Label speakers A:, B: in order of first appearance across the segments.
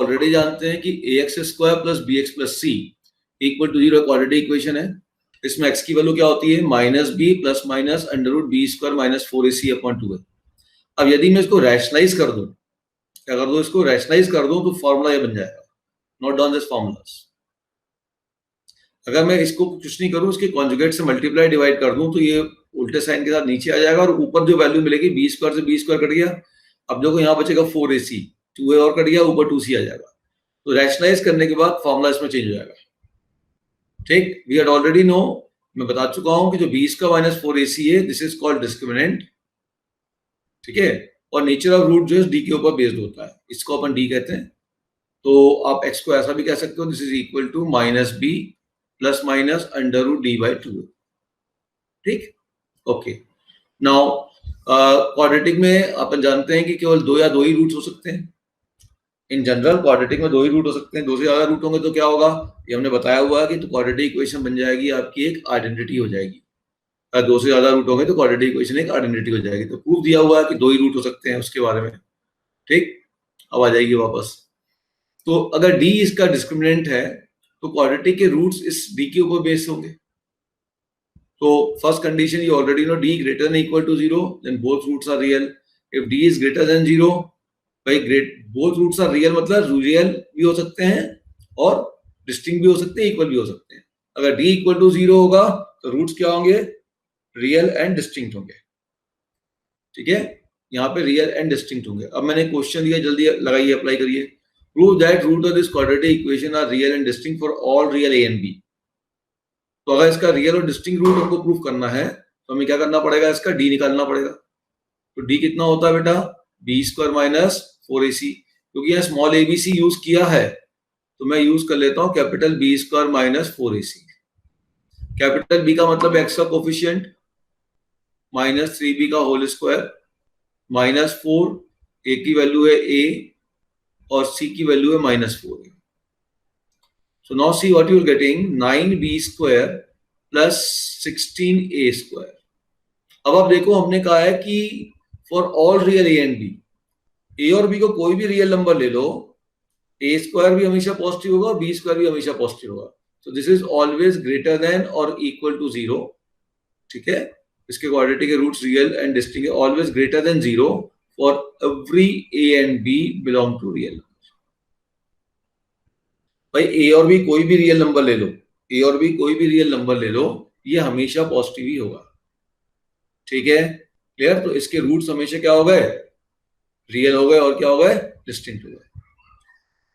A: Already जानते हैं कि ax square plus bx plus c equal to 0 quadratic equation है। इसमें x की वैल्यू क्या होती है, minus B plus minus under root B square minus 4ac upon 2 है। अब यदि मैं इसको रैशनलाइज कर दूं, क्या कर दूं, इसको रैशनलाइज कर दूं तो फॉर्मूला ये बन जाएगा, नोट डाउन दिस फॉर्मूलास। अगर मैं इसको कुछ नहीं करूं, इसके कॉन्जुगेट से मल्टीप्लाई डिवाइड कर दूं तो ये उल्टे साइन के साथ नीचे आ जाएगा और ऊपर जो वैल्यू मिलेगी बी स्क्वायर से बी स्क्वायर कट गया। अब देखो यहाँ बचेगा 4ac, 2a और कट गया, ऊपर 2c आ जाएगा। तो रैशनलाइज करने के बाद फॉर्मूला इसमें चेंज हो जाएगा। ठीक, वी हैड ऑलरेडी नो, मैं बता चुका हूं कि जो b स्क्वायर माइनस 4ac है, दिस इज कॉल्ड डिस्क्रिमिनेंट। ठीक है, और नेचर ऑफ रूट जो है d के ऊपर बेस्ड होता है, इसको अपन d कहते हैं। तो आप x को ऐसा भी कह सकते हो, this is equal to minus B plus minus under root D by 2। ठीक, ओके। नाउ क्वाड्रेटिक में अपन जानते हैं कि केवल दो या दो ही रूट्स हो सकते हैं। इन जनरल क्वाड्रेटिक में दो ही रूट हो सकते हैं, दो से ज्यादा रूट होंगे तो क्या होगा, ये हमने बताया हुआ है कि तो क्वाड्रेटिक इक्वेशन बन जाएगी आपकी एक आइडेंटिटी हो जाएगी। अगर दो से ज्यादा रूट होंगे तो क्वाड्रेटिक इक्वेशन एक आइडेंटिटी हो जाएगी। तो प्रूफ दिया हुआ है कि दो ही रूट हो सकते हैं उसके बारे में। ठीक, अब आ जाएगी वापस। तो अगर d इसका डिस्क्रिमिनेंट है तो क्वाड्रेटिक के रूट्स इस d के ऊपर बेस्ड होंगे। तो first condition you already know, d greater than equal to 0 then both roots are real. If d is greater than 0, भाई बोथ रूट्स आर रियल मतलब रियल भी हो सकते हैं और डिस्टिंक्ट भी हो सकते हैं, इक्वल भी हो सकते हैं। अगर d इक्वल टू 0 होगा तो रूट्स क्या होंगे, रियल एंड डिस्टिंक्ट होंगे। ठीक है, यहाँ पे रियल एंड डिस्टिंक्ट होंगे। अब मैंने क्वेश्चन दिया, जल्दी लगाइए, अप्लाई करिए। Prove that root of this quadratic equation are real and distinct for all real a and b। तो अगर इसका रियल और डिस्टिंक्ट रूट हमको प्रूव करना है तो हमें क्या करना पड़ेगा, इसका d निकालना पड़ेगा। तो d कितना होता है बेटा, b स्क्वायर माइनस 4ac। क्योंकि यहाँ स्मॉल abc यूज किया है तो मैं यूज कर लेता हूँ capital b square minus 4ac। Capital b का मतलब x का कोफिशिएंट माइनस 3b का होल स्क्वायर माइनस 4, a की वैल्यू है a और c की वैल्यू है minus 4। So now see what you are getting, 9b square plus 16a square। अब आप देखो, हमने कहा है कि for all real a and b, a और b को कोई भी रियल नंबर ले लो, a स्क्वायर भी हमेशा पॉजिटिव होगा, b स्क्वायर भी हमेशा पॉजिटिव होगा। So this is always greater than or equal to 0। ठीक है, इसके क्वाड्रेटिक के रूट्स रियल एंड डिस्टिंक्ट है, always greater than 0 for every a and b belong to real. भाई a और b कोई भी रियल नंबर ले लो, a और b कोई भी रियल नंबर ले लो, ये हमेशा पॉजिटिव ही होगा। ठीक है, क्लियर। तो इसके रूट्स हमेशा क्या हो गए, रियल हो गए और क्या हो गए, डिस्टिंक्ट हो गए।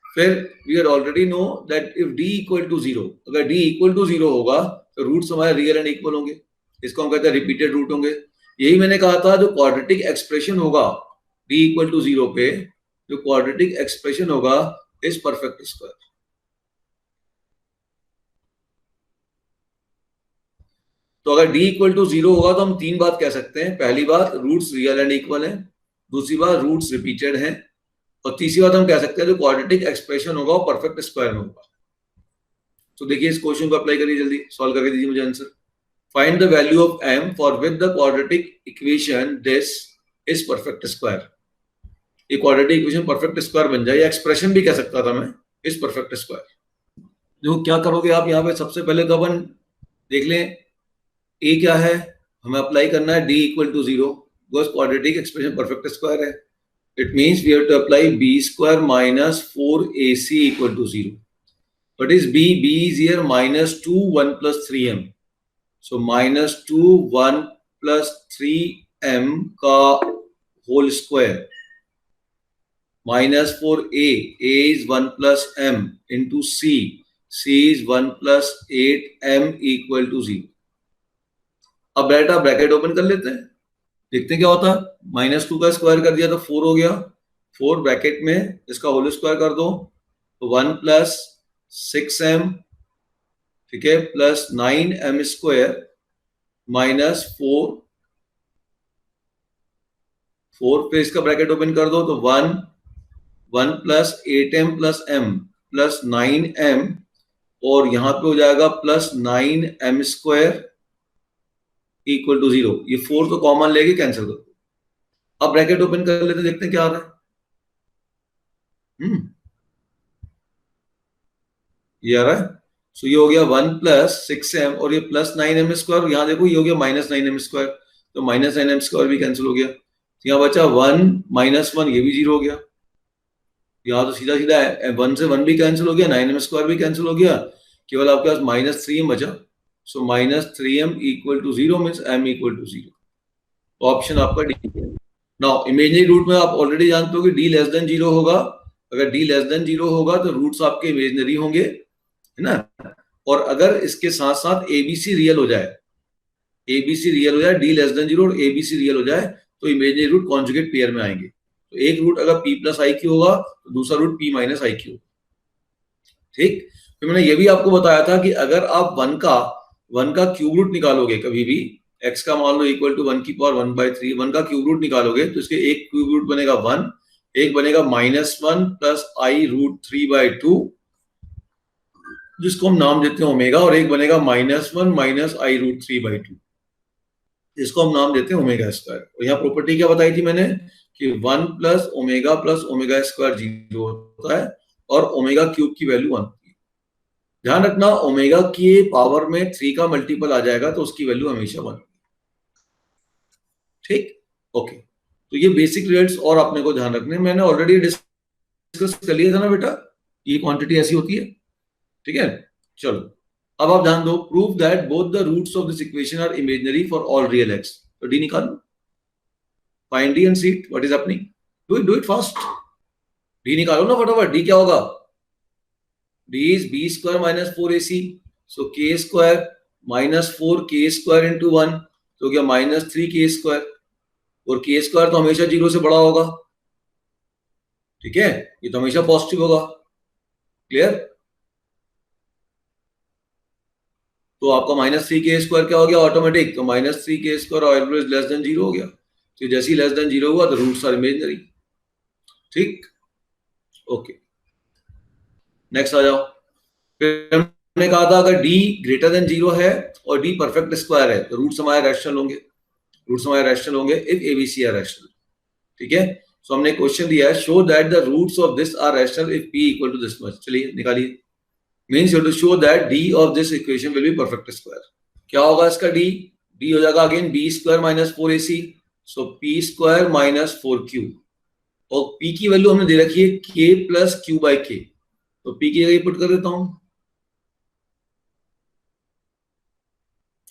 A: फिर we had already know that if d equal to 0, अगर d इक्वल टू 0 होगा तो रूट्स हमारे रियल एंड इक्वल होंगे। इसको हम कहते हैं रिपीटेड रूट होंगे। यही मैंने कहा था, जो क्वाड्रेटिक एक्सप्रेशन होगा d इक्वल टू 0 पे, जो क्वाड्रेटिक एक्सप्रेशन होगा इज परफेक्ट स्क्वायर। तो अगर d इक्वल टू 0 होगा तो हम तीन बात कह सकते हैं। पहली बात, रूट्स रियल एंड इक्वल है। दूसरी बात, रूट्स रिपीटेड हैं। और तीसरी बात हम कह सकते हैं जो क्वाड्रेटिक एक्सप्रेशन होगा वो परफेक्ट स्क्वायर में होगा। तो देखिए, इस क्वेश्चन को अप्लाई करिए, जल्दी सॉल्व करके दीजिए मुझे answer. Find the value of m for with the quadratic equation this is perfect square. ये क्वाड्रेटिक इक्वेशन परफेक्ट स्क्वायर बन जाए, या एक्सप्रेशन भी कह सकता था मैं, इज परफेक्ट स्क्वायर। जो क्या करोगे आप यहाँ पे, सबसे पहले तो अपन देख लें a क्या है, हमें अप्लाई करना है d equal to 0, because quadratic expression perfect square है। It means we have to apply b square minus 4ac equal to 0। What is b? b is here minus 2 1 plus 3m, so minus 2 1 plus 3m का whole square minus 4a, a is 1 plus m into c is 1 plus 8m equal to 0। अब बेटा bracket open कर लेते हैं, देखते हैं क्या होता है। माइनस 2 का स्क्वायर कर दिया तो 4 हो गया, 4 ब्रैकेट में इसका होल स्क्वायर कर दो तो 1 प्लस 6m, ठीक है, प्लस 9m स्क्वायर माइनस 4 पे इसका ब्रैकेट ओपन कर दो तो 1 plus 8m plus m plus 9m, और यहां पे हो जाएगा plus 9m square equal to 0। ये 4 तो कॉमन लेके कैंसिल कर दो। अब ब्रैकेट ओपन कर लेते, देखते हैं क्या आ रहा है। ये आ रहा है। सो ये हो गया 1 प्लस 6m और ये प्लस 9m स्क्वायर, यहाँ देखो ये हो गया माइनस 9m स्क्वायर, तो माइनस 9m स्क्वायर भी कैंसिल हो गया, तो यहाँ बचा 1 माइनस 1, ये भी 0 हो गया। यहाँ तो सीधा सीधा 1 से 1 भी कैंसिल हो गया, 9m स्क्वायर भी कैंसिल हो गया, केवल आपके पास माइनस 3m बचा। So minus 3m equal to 0 means m equal to 0। तो ऑप्शन आपका डी है। नाउ इमेजिनरी रूट में आप ऑलरेडी जानते हो कि d लेस देन 0 होगा। अगर d लेस देन 0 होगा तो रूट्स आपके इमेजिनरी होंगे, है ना। और अगर इसके साथ साथ ABC रियल हो जाए, ABC रियल हो जाए, d लेस देन 0 और ABC रियल हो जाए, तो इमेजिनरी रूट कॉन्जुगेट पेयर में आएंगे। तो एक रूट अगर p प्लस आई क्यू होगा तो दूसरा root p minus I Q. ठीक, फिर मैंने ये भी आपको बताया था कि अगर आप 1 का क्यूब रूट निकालोगे, कभी भी x का मान लो इक्वल टू 1 की पावर 1/3, 1 का क्यूब रूट निकालोगे तो इसके एक क्यूब रूट बनेगा 1, एक बनेगा -1 प्लस आई रूट 3/2 जिसको हम नाम देते हैं ओमेगा, और एक बनेगा -1 माइनस आई रूट 3/2 जिसको हम नाम देते हैं ओमेगा स्क्वायर। और यहाँ प्रॉपर्टी क्या बताई थी मैंने कि 1 प्लस ओमेगा स्क्वायर 0 होता है और ओमेगा क्यूब की वैल्यू 1। ध्यान रखना ओमेगा की पावर में 3 का मल्टीपल आ जाएगा तो उसकी वैल्यू हमेशा 1। ठीक, ओके। तो ये बेसिक रिजल्ट्स और आपने को ध्यान रखने, मैंने ऑलरेडी डिस्कस कर लिया था ना बेटा, ये क्वांटिटी ऐसी होती है। ठीक है, चलो अब आप ध्यान दो, prove that both the roots of this equation are imaginary for all real X. तो डी निकालो, find D and see what is happening. Do it fast, D निकालो ना फटाफट। डी क्या होगा, D is B square minus 4ac, so K square minus 4k square into 1, तो क्या minus 3k square, और के स्क्वायर तो हमेशा 0 से बड़ा होगा। ठीक है, ये तो हमेशा पॉजिटिव होगा। क्लियर, तो आपका -3k स्क्वायर क्या हो गया ऑटोमेटिक, तो -3k square always less than 0 हो गया। तो जैसे ही लेस देन 0 हुआ तो रूट्स आर इमेजिनरी। ठीक, ओके, नेक्स्ट आ जाओ। फिर हमने कहा था अगर d ग्रेटर देन 0 है और d परफेक्ट स्क्वायर है तो रूट्स हमारे रैशनल होंगे, रूट्स हमारे रैशनल होंगे इफ ABC आर रैशनल। ठीक है, सो हमने क्वेश्चन दिया है show that the roots of this are rational if p equal to this much. चलिए निकालिए, means you have to show that d of this equation will be perfect square. क्या होगा इसका d हो जाएगा again b square minus 4ac, so p square minus 4q, और p की value हमने दे रखी है k plus q by k, तो p की जगह पुट कर देता हूं।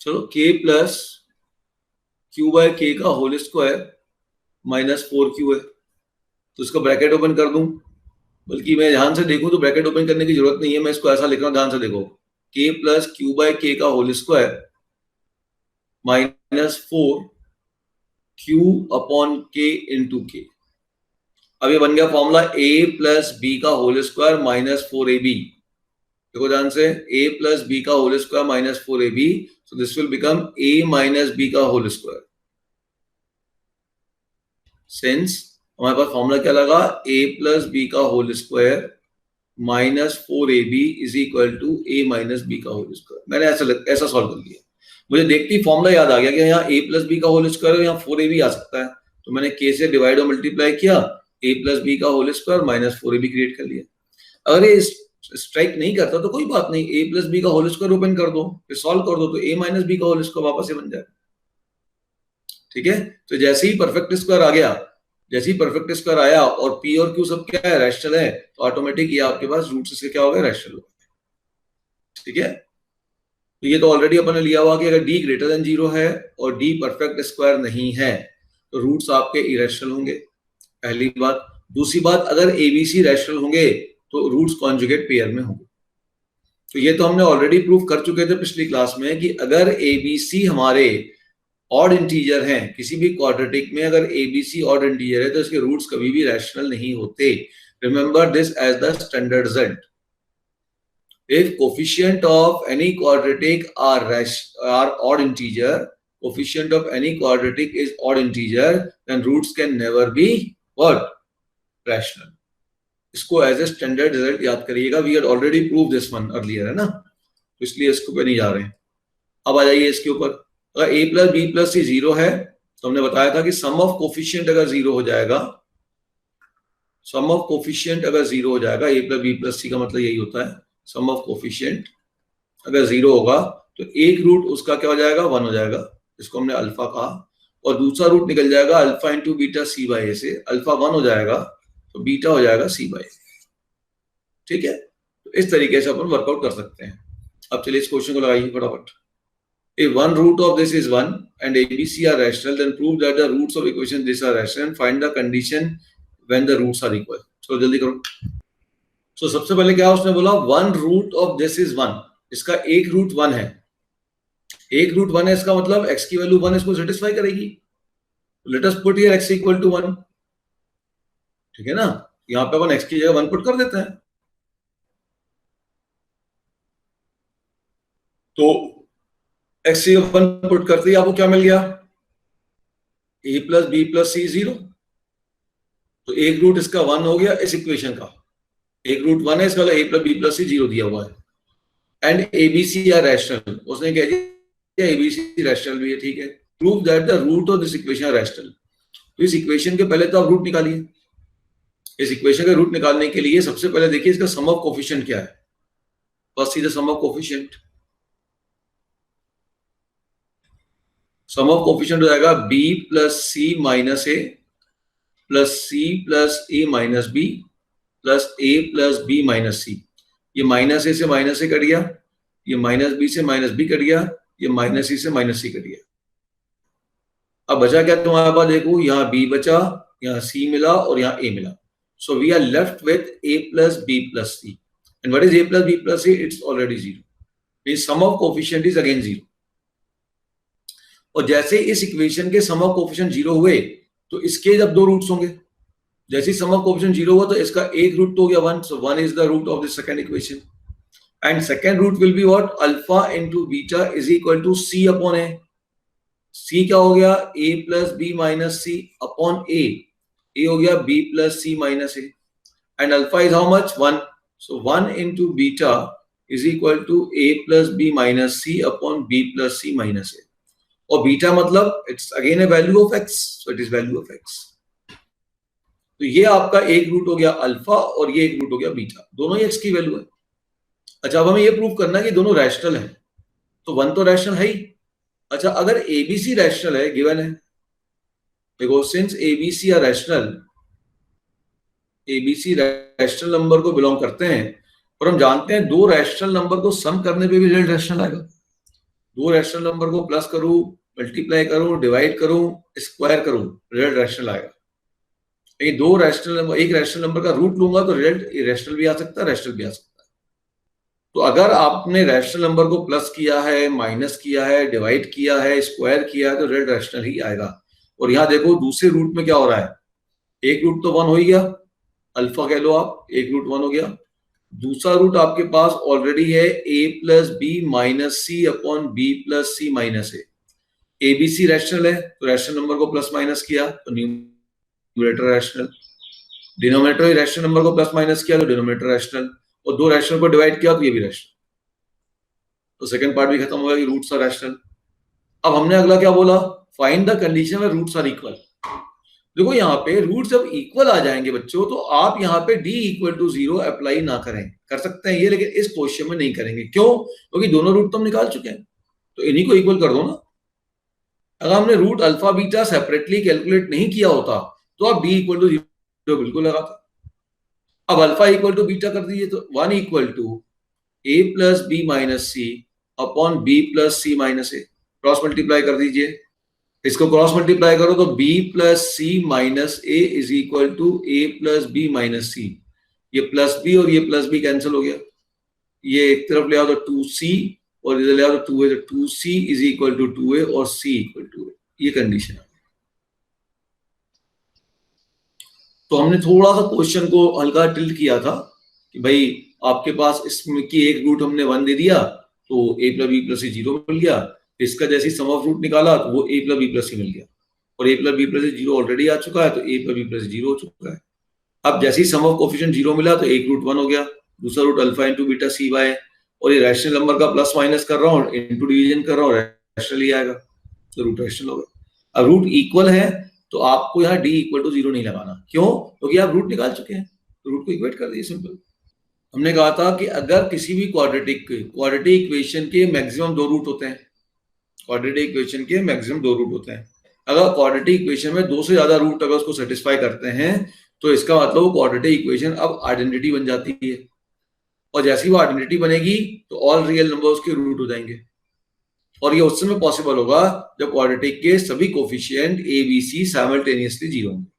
A: चलो k plus q by k का होल स्क्वायर माइनस 4q है, तो इसका ब्रैकेट ओपन कर दूं, बल्कि मैं ध्यान से देखूं तो ब्रैकेट ओपन करने की जरूरत नहीं है, मैं इसको ऐसा लिख रहा हूं, ध्यान से देखो, k plus q by k का whole square minus 4q upon k into k। अब ये बन गया फॉर्मूला a प्लस बी का होल स्क्वायर माइनस 4ab। देखो ध्यान से, a प्लस बी का whole square minus 4ab, so this will become a minus b का होल स्क्वायर। सिंस हमारे पास फॉर्मूला क्या लगा, a प्लस बी का whole square minus 4ab is equal to a minus B का whole square. मैंने ऐसा सॉल्व कर लिया, मुझे देखती फॉर्मूला याद आ गया कि यहाँ a प्लस बी का होल स्क्वायर, यहाँ 4ab आ सकता है, तो मैंने k से डिवाइड और मल्टीप्लाई किया, a प्लस बी का whole square minus 4ab create कर लिया। अगर ये स्ट्राइक नहीं करता तो कोई बात नहीं, a प्लस बी का होल स्क्वायर ओपन कर दो, फिर सॉल्व कर दो, तो a माइनस बी का होल स्क्वायर वापस से बन जाएगा। ठीक है, तो जैसे ही परफेक्ट स्क्वायर आ गया, जैसे ही परफेक्ट स्क्वायर आया और p और q सब क्या है, रैशनल है, तो ऑटोमेटिक ये आपके पास रूट्स इसके क्या हो गए, रैशनल हो गए। ठीक है, तो ये तो ऑलरेडी अपन ने लिया हुआ कि अगर d ग्रेटर देन 0 है और d परफेक्ट स्क्वायर नहीं है तो रूट्स आपके इरेशनल होंगे, पहली बात। दूसरी बात, अगर ABC रैशनल होंगे तो रूट्स कॉन्जुगेट पेयर में होंगे। तो ये तो हमने ऑलरेडी प्रूव कर चुके थे पिछली क्लास में कि अगर ABC हमारे ऑड इंटीजर हैं, किसी भी क्वाड्रेटिक में अगर ABC ऑड इंटीजर है तो इसके रूट्स कभी भी रैशनल नहीं होते। Remember this as the standard result. If coefficient of any quadratic are odd integer, coefficient of any quadratic is odd integer, then roots can never be what? Rational. इसको as a standard result याद करिएगा, we had already prove this one earlier, है ना, तो इसलिए इसको पे नहीं जा रहे हैं। अब आ जाइए इसके ऊपर, अगर a plus B plus C 0 है तो हमने बताया था कि सम ऑफ कोफिशिएंट अगर 0 हो जाएगा, सम ऑफ कोफिशिएंट अगर 0 हो जाएगा, a प्लस बी प्लस सी का मतलब यही होता है, सम ऑफ कोफिशिएंट अगर 0 होगा तो एक रूट उसका क्या हो जाएगा, 1 हो जाएगा, इसको हमने अल्फा कहा, और दूसरा रूट निकल जाएगा alpha into beta C by A से, अल्फा 1 हो जाएगा तो बीटा हो जाएगा सी बाई। ठीक है, तो इस तरीके से अपन वर्कआउट कर सकते हैं। अब चलिए इस क्वेश्चन को लगाइए फटाफट। If one root of this is 1 and ABC are rational, then prove that the roots of equation this are rational and find the condition when the roots are equal. So जल्दी करो। So सबसे पहले क्या उसने बोला, one root of this is 1, इसका एक root 1 है, एक रूट 1 है, इसका मतलब x की वैल्यू 1 इसको सेटिस्फाई करेगी। Let us put here x equal to 1, ठीक है ना, यहाँ पे अपन x की जगह 1 पुट कर देते हैं, तो x की 1 पुट करते ही आपको क्या मिल गया, a plus B plus C 0, तो एक रूट इसका 1 हो गया इस इक्वेशन का, एक रूट 1 है, इसका मतलब a plus B plus C 0 दिया हुआ है, एंड एबीसी आर रैशनल, उसने कह दिया एबीसी रैशनल भी है, ठीक है, prove that the root of this equation are rational. तो इस इक्वेशन के पहले तो आप रूट निकालिए, इस इक्वेशन का रूट निकालने के लिए सबसे पहले देखिए इसका सम ऑफ कोफिशिएंट क्या है, first see the sum of coefficient, sum of coefficient हो जाएगा b plus C minus A plus C plus A minus B plus A plus B minus C, ये माइनस ए से माइनस ए कट गया, ये minus B से minus B cut गया, ये minus सी से माइनस सी कट गया। अब बचा क्या तुम्हारे पास, देखो यहाँ b बचा, यहाँ c मिला और यहाँ a मिला, so we are left with a plus b plus c, and what is a plus b plus c, it's already 0, means sum of coefficient is again 0। और जैसे इस इक्वेशन के सम ऑफ कोफिशिएंट 0 हुए तो इसके जब दो रूट्स होंगे, जैसे सम ऑफ कोफिशिएंट 0 हुआ तो इसका एक रूट तो हो गया 1, so 1 is the root of the second equation, and second root will be what, alpha into beta is equal to c upon a, c क्या हो गया, a plus B minus C upon a हो गया b plus C minus a, and alpha is how much, 1, so 1 into beta is equal to a plus B minus C upon b plus C minus a, और beta मतलब it's again A value of x, so it is value of x। तो ये आपका एक root हो गया alpha और ये एक रूट हो गया बीटा, दोनों ही x की वैल्यू है। अच्छा, अब हमें ये प्रूव करना है कि दोनों रैशनल है, तो 1 तो रैशनल है ही। अच्छा, अगर एबीसी रैशनल है, गिवन है, देखो since abc are rational, abc rational number को बिलोंग करते हैं, और हम जानते हैं दो रैशनल नंबर को सम करने पे भी रिजल्ट रैशनल आएगा, दो रैशनल नंबर को प्लस करूं, मल्टीप्लाई करूं, डिवाइड करूं, स्क्वायर करूं, रिजल्ट रैशनल आएगा। लेकिन दो रैशनल नंबर, एक रैशनल नंबर का रूट लूंगा तो रिजल्ट इरेशनल भी आ सकता है, रैशनल भी आ सकता है। तो अगर आपने रैशनल नंबर को प्लस किया है, माइनस किया है, डिवाइड किया है, स्क्वायर किया है, तो रिजल्ट रैशनल ही आएगा। और यहाँ देखो दूसरे रूट में क्या हो रहा है, एक रूट तो 1 हो ही गया, अल्फा कह लो आप, एक रूट 1 हो गया, दूसरा रूट आपके पास ऑलरेडी है a plus B minus C upon B plus C minus a, abc rational है तो रैशनल नंबर को प्लस माइनस किया तो numerator rational, denominator rational number को प्लस माइनस किया तो डिनोमिनेटर रैशनल, और दो रैशनल को डिवाइड किया तो ये भी रैशनल, तो सेकंड पार्ट भी खत्म हो गया कि रूट्स आर रैशनल। अब हमने अगला क्या बोला, find the condition where roots are equal. देखो यहाँ पे रूट जब इक्वल आ जाएंगे बच्चों, तो आप यहाँ पे d इक्वल टू 0 अप्लाई ना करें, कर सकते हैं ये, लेकिन इस क्वेश्चन में नहीं करेंगे। क्यों? क्योंकि दोनों रूट तो हम निकाल चुके हैं, तो इन्हीं को इक्वल कर दो ना। अगर हमने root alpha beta separately calculate नहीं किया होता तो आप d इक्वल टू 0 बिल्कुल लगाता। अब अल्फा इक्वल टू बीटा कर दीजिए, तो 1 equal to a plus B minus C upon B plus C minus A, cross multiply कर दीजिए, इसको क्रॉस मल्टीप्लाई करो तो b plus C minus A is equal to a plus B minus C, ये plus B और ये plus B cancel हो गया, ये एक तरफ ले आओ तो 2c और इधर ले आओ तो 2a, तो 2c is equal to 2a और c इक्वल टू a, ये कंडीशन है। तो हमने थोड़ा सा क्वेश्चन को हल्का टिल्ट किया था कि भाई आपके पास इसमें की एक रूट हमने 1 दे दिया तो a plus B plus C 0 मिल गया, इसका जैसे सम ऑफ रूट निकाला तो वो a plus B plus C मिल गया, और a plus B plus C 0 already आ चुका है तो a plus B plus C 0 हो चुका है। अब जैसे ही सम ऑफ कोफिशिएंट 0 मिला तो एक रूट 1 हो गया, दूसरा रूट अल्फा इंटू बीटा सी बाय, और ये रैशनल नंबर का प्लस माइनस कर रहा हूँ, इंटू डिवीजन कर रहा हूँ, रैशनल ही आएगा, तो रूट रैशनल होगा। अब रूट इक्वल है तो आपको यहाँ d इक्वल टू 0 नहीं लगाना। क्यों? क्योंकि आप रूट निकाल चुके हैं, तो रूट को इक्वेट कर दीजिए, सिंपल। हमने कहा था कि अगर किसी भी क्वाड्रेटिक इक्वेशन के मैक्सिमम दो रूट होते हैं, क्वाड्रेटिक इक्वेशन के मैक्सिमम दो रूट होते हैं, अगर क्वाड्रेटिक इक्वेशन में दो से ज्यादा रूट अगर उसको सेटिस्फाई करते हैं तो इसका मतलब वो क्वाड्रेटिक इक्वेशन अब आइडेंटिटी बन जाती है, और जैसी वो आइडेंटिटी बनेगी तो ऑल रियल नंबर उसके रूट हो जाएंगे, और ये उस समय पॉसिबल होगा जब क्वाड्रेटिक के सभी coefficient a b c simultaneously zero होंगे।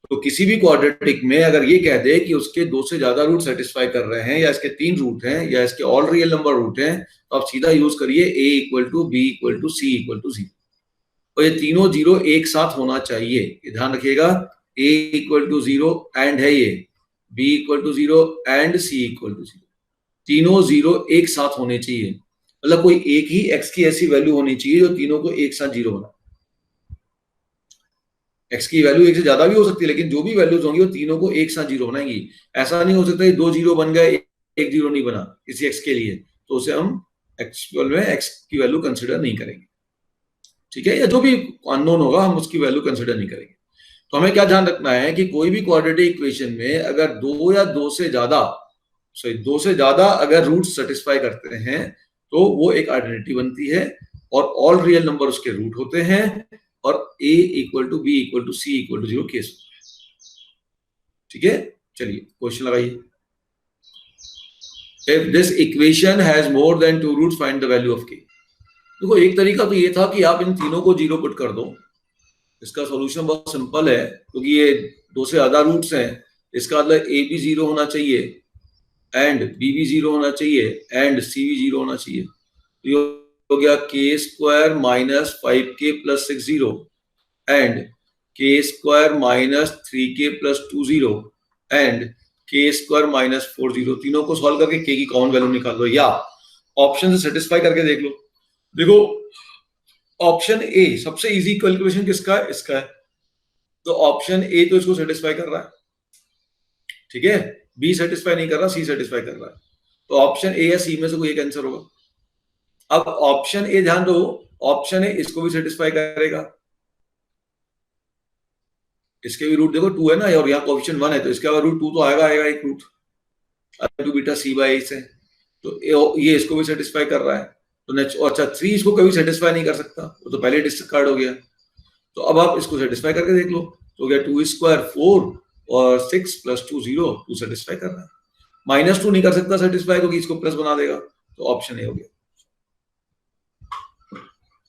A: तो किसी भी क्वाड्रेटिक में अगर ये कह दे कि उसके दो से ज्यादा रूट सेटिस्फाई कर रहे हैं, या इसके तीन रूट हैं, या इसके ऑल रियल नंबर रूट हैं, तो आप सीधा यूज करिए a equal to b equal to c equal to zero, और ये तीनों जीरो एक साथ होना चाहिए, ये ध्यान रखिएगा। a equal to zero and है ये, b equal to zero and c equal to zero, तीनों जीरो एक साथ होने चाहिए, मतलब कोई एक ही x की ऐसी वैल्यू होनी चाहिए जो तीनों को एक साथ जीरो बना। x की वैल्यू एक से ज्यादा भी हो सकती है, लेकिन जो भी वैल्यूज होंगी वो तीनों को एक साथ जीरो बनाएंगी। ऐसा नहीं हो सकता दो जीरो बन गए एक जीरो नहीं बना किसी x के लिए, तो उसे हम एक्चुअल में x की वैल्यू कंसिडर नहीं करेंगे, ठीक है, या जो भी अननोन होगा हम उसकी वैल्यू कंसिडर नहीं करेंगे। तो हमें क्या ध्यान रखना है कि कोई भी क्वाड्रेटिक इक्वेशन में अगर दो या दो से ज्यादा अगर रूट सेटिस्फाई करते हैं तो वो एक आइडेंटिटी बनती है, और ऑल रियल नंबर उसके रूट होते हैं, और a equal to b equal to c equal to zero case होता है, ठीक है। चलिए क्वेश्चन लगाइए। If this equation has more than two roots find the value of k। देखो एक तरीका तो ये था कि आप इन तीनों को जीरो पुट कर दो, इसका सॉल्यूशन बहुत सिंपल है, क्योंकि ये दो से ज्यादा रूट्स हैं, इसका मतलब a भी जीरो होना चाहिए एंड b भी जीरो होना चाहिए एंड c भी जीरो होना चाहिए। तो ये हो गया k square minus 5k plus 6 zero and k square minus 3k plus 2 zero and k square minus 4 zero. तीनों को सॉल्व करके k की कॉमन वैल्यू निकाल लो, या ऑप्शन से सेटिस्फाई करके देख लो। देखो ऑप्शन ए सबसे इजी कैलकुलेशन किसका है, इसका है, तो ऑप्शन ए तो इसको सेटिस्फाई कर रहा है, ठीक है, बी सेटिस्फाई नहीं कर रहा, सी सेटिस्फाई कर रहा है, तो ऑप्शन ए या सी में से कोई एक आंसर होगा। अब ऑप्शन ए ध्यान दो, ऑप्शन ए इसको भी सेटिस्फाई करेगा, इसके भी रूट देखो टू है ना, और यहाँ कोएफिशिएंट 1 है, तो इसका रूट 2 तो आएगा एक root, two beta C by से, तो ये इसको भी सेटिस्फाई कर रहा है, तो अच्छा 3 इसको कभी सेटिस्फाई नहीं कर सकता, वो तो पहले डिस्कार्ड हो गया। तो अब आप इसको सेटिस्फाई करके देख लो, तो गया 2 स्क्वायर 4 और 6 प्लस 2 0, 2 सेटिस्फाई कर रहा है। -2 नहीं कर सकता सेटिस्फाई, क्योंकि इसको प्लस बना देगा, तो ऑप्शन ए हो गया।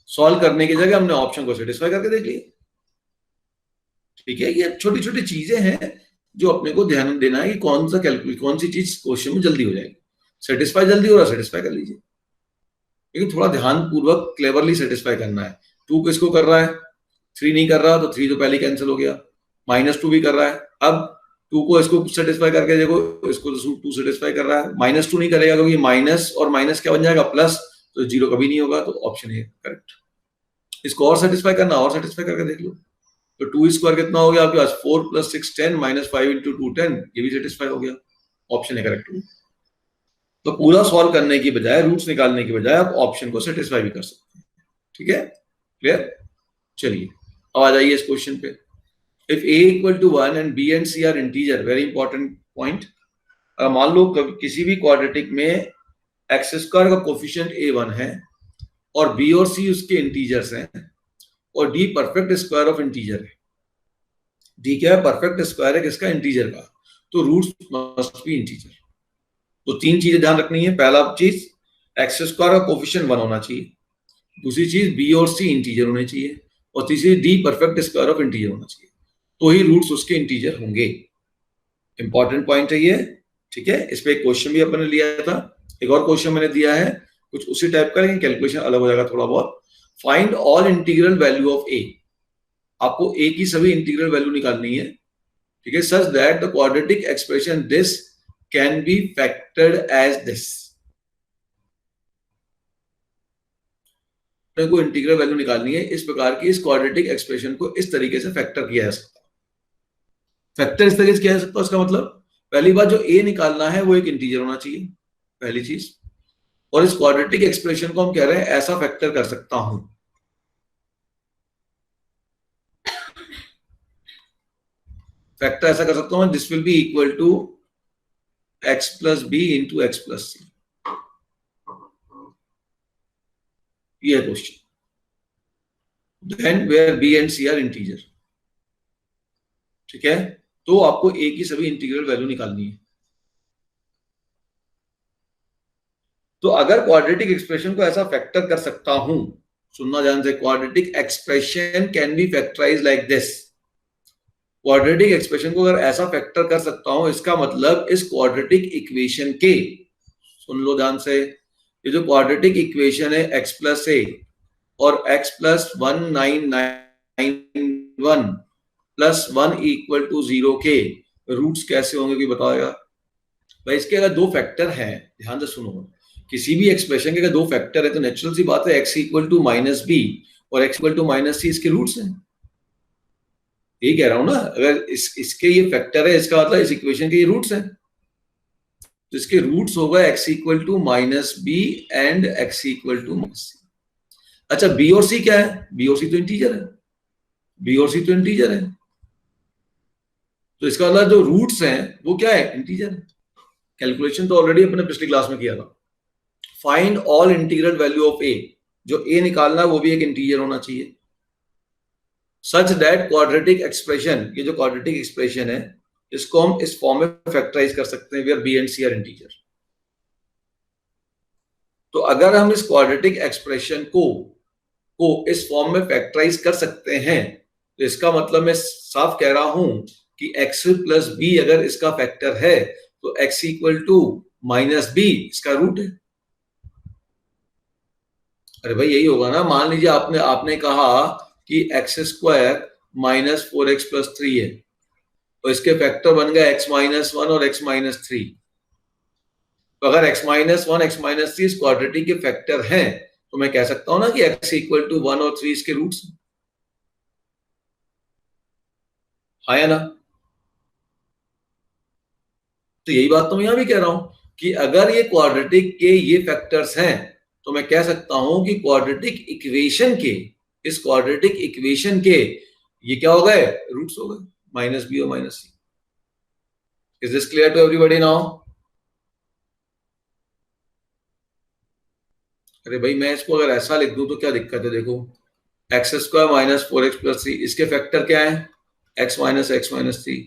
A: सॉल्व करने की जगह हमने ऑप्शन को सेटिस्फाई करके देख लिया, ठीक है। ये छोटी छोटी चीजें हैं जो अपने को ध्यान देना है कि कौन सी चीज क्वेश्चन में जल्दी हो जाएगी। सेटिस्फाई जल्दी हो रहा है, सेटिस्फाई कर लीजिए, लेकिन थोड़ा ध्यान पूर्वक क्लेवरली सेटिस्फाई करना है। 2 किसको कर रहा है, 3 नहीं कर रहा, तो 3 तो पहले कैंसिल हो गया। -2 भी कर रहा है, अब 2 को इसको सेटिस्फाई करके देखो, इसको तो 2 सेटिस्फाई कर रहा है, -2 नहीं करेगा, क्योंकि माइनस और माइनस क्या बन जाएगा, प्लस, तो 0 कभी नहीं होगा, तो ऑप्शन ए करेक्ट। इसको और सेटिस्फाई करना, और सेटिस्फाई करके देख लो, तो 2 स्क्वायर कितना हो गया आपके पास, 4 प्लस 6 10 -5 इंटू 2 10, ये भी सेटिस्फाई हो गया, ऑप्शन ए करेक्ट। तो पूरा सॉल्व करने की बजाय, रूट्स निकालने की बजाय आप ऑप्शन को सेटिस्फाई भी कर सकते हैं, ठीक है, क्लियर। चलिए अब आ जाइए इस क्वेश्चन पे। If a equal to 1 and b and c are integer, very important point. मान लो किसी भी क्वाड्रेटिक में एक्स स्क्वायर का कोफिशिएंट a1 है और b और c उसके इंटीजर्स हैं, और d perfect square of integer है। d क्या है, परफेक्ट स्क्वायर है किसका, इंटीजर का, तो रूट्स मस्ट बी इंटीजर। तो 3 चीजें ध्यान रखनी है। पहला चीज, एक्स स्क्वायर का कोफिशिएंट 1 होना चाहिए, दूसरी चीज b और c इंटीजर होने चाहिए, और तीसरी d perfect square of integer होना चाहिए, तो ही रूट्स उसके इंटीजर होंगे। इंपॉर्टेंट पॉइंट है ये, ठीक है। इस पे एक क्वेश्चन भी अपन ने लिया था, एक और क्वेश्चन मैंने दिया है कुछ उसी टाइप का, लेकिन कैलकुलेशन अलग हो जाएगा थोड़ा बहुत। Find all integral value of a, आपको a की सभी इंटीग्रल वैल्यू निकालनी है, ठीक है, such that the quadratic expression this can be factored as this. को इंटीग्रल वैल्यू निकालनी है इस प्रकार की, इस क्वाड्रेटिक एक्सप्रेशन को इस तरीके से फैक्टर किया जा सकता है। फैक्टर इस तरीके से किया जा सकता है, उसका मतलब पहली बात जो a निकालना है वो एक इंटीजर होना चाहिए, पहली चीज, और इस क्वाड्रेटिक एक्सप्रेशन को हम कह रहे हैं ऐसा फैक्टर कर सकता हूं, फैक्टर ऐसा कर सकता हूं this will be equal to x plus b into x plus c। ये question. Then where b and c are integer. ठीक है, तो आपको a की सभी इंटीग्रल वैल्यू निकालनी है। तो अगर क्वाड्रेटिक एक्सप्रेशन को ऐसा फैक्टर कर सकता हूं, सुनना ध्यान से, quadratic expression can be factorize like this. Quadratic expression को अगर ऐसा फैक्टर कर सकता हूं, इसका मतलब इस क्वाड्रेटिक इक्वेशन के, सुन लो ध्यान से, ये जो क्वाड्रेटिक इक्वेशन है x प्लस ए और x plus 1991 plus 1 equal to 0 के रूट्स कैसे होंगे, कोई बताएगा? भाई इसके अगर दो फैक्टर हैं, ध्यान से सुनो, किसी भी एक्सप्रेशन के अगर दो फैक्टर है तो नेचुरल सी बात है x equal to minus b और x equal to minus c इसके रूट्स हैं। यही कह रहा हूं ना, अगर इसके ये फैक्टर है, इसका मतलब इस इक्वेशन के ये रूट्स हैं, तो इसके रूट्स होगा x equal to minus B and x equal to minus C. अच्छा b और c क्या है? b और c तो इंटीजर है, b और c तो इंटीजर है, तो इसका मतलब जो रूट्स हैं वो क्या है? इंटीजर है। कैलकुलेशन तो ऑलरेडी अपने पिछली क्लास में किया था। Find all integral value of a, जो a निकालना है वो भी एक इंटीजर होना चाहिए, सच दैट क्वाड्रेटिक एक्सप्रेशन, ये जो क्वाड्रेटिक एक्सप्रेशन है इसको हम इस फॉर्म में फैक्टराइज कर सकते हैं, where b and c are integer. तो अगर हम इस क्वाड्रेटिक एक्सप्रेशन को इस फॉर्म में फैक्टराइज कर सकते हैं, तो इसका मतलब मैं साफ कह रहा हूं कि x प्लस बी अगर इसका फैक्टर है तो x equal to minus b इसका रूट है। अरे भाई यही होगा ना, मान लीजिए आपने कहा कि x square minus 4x plus 3 है, तो इसके फैक्टर बन गए x माइनस 1 और x माइनस 3। तो अगर x माइनस 1 x माइनस 3 इस क्वाड्रेटिक के फैक्टर हैं, तो मैं कह सकता हूं ना कि x इक्वल टू 1 और 3 इसके रूट्स हैं। हाँ या ना? तो यही बात तो मैं यहां भी कह रहा हूं कि अगर ये क्वाड्रेटिक के ये फैक्टर्स हैं, तो मैं कह सकता हूं कि क्वाड्रेटिक इक्वेशन के, इस क्वाड्रेटिक इक्वेशन के ये क्या हो गए? रूट्स हो गए, माइनस बी और minus c. Is this clear to everybody now? अरे भाई मैं इसको अगर ऐसा लिख दूं तो क्या दिक्कत है? देखो, x square minus 4x plus 3, इसके फैक्टर क्या है? x minus x minus 3।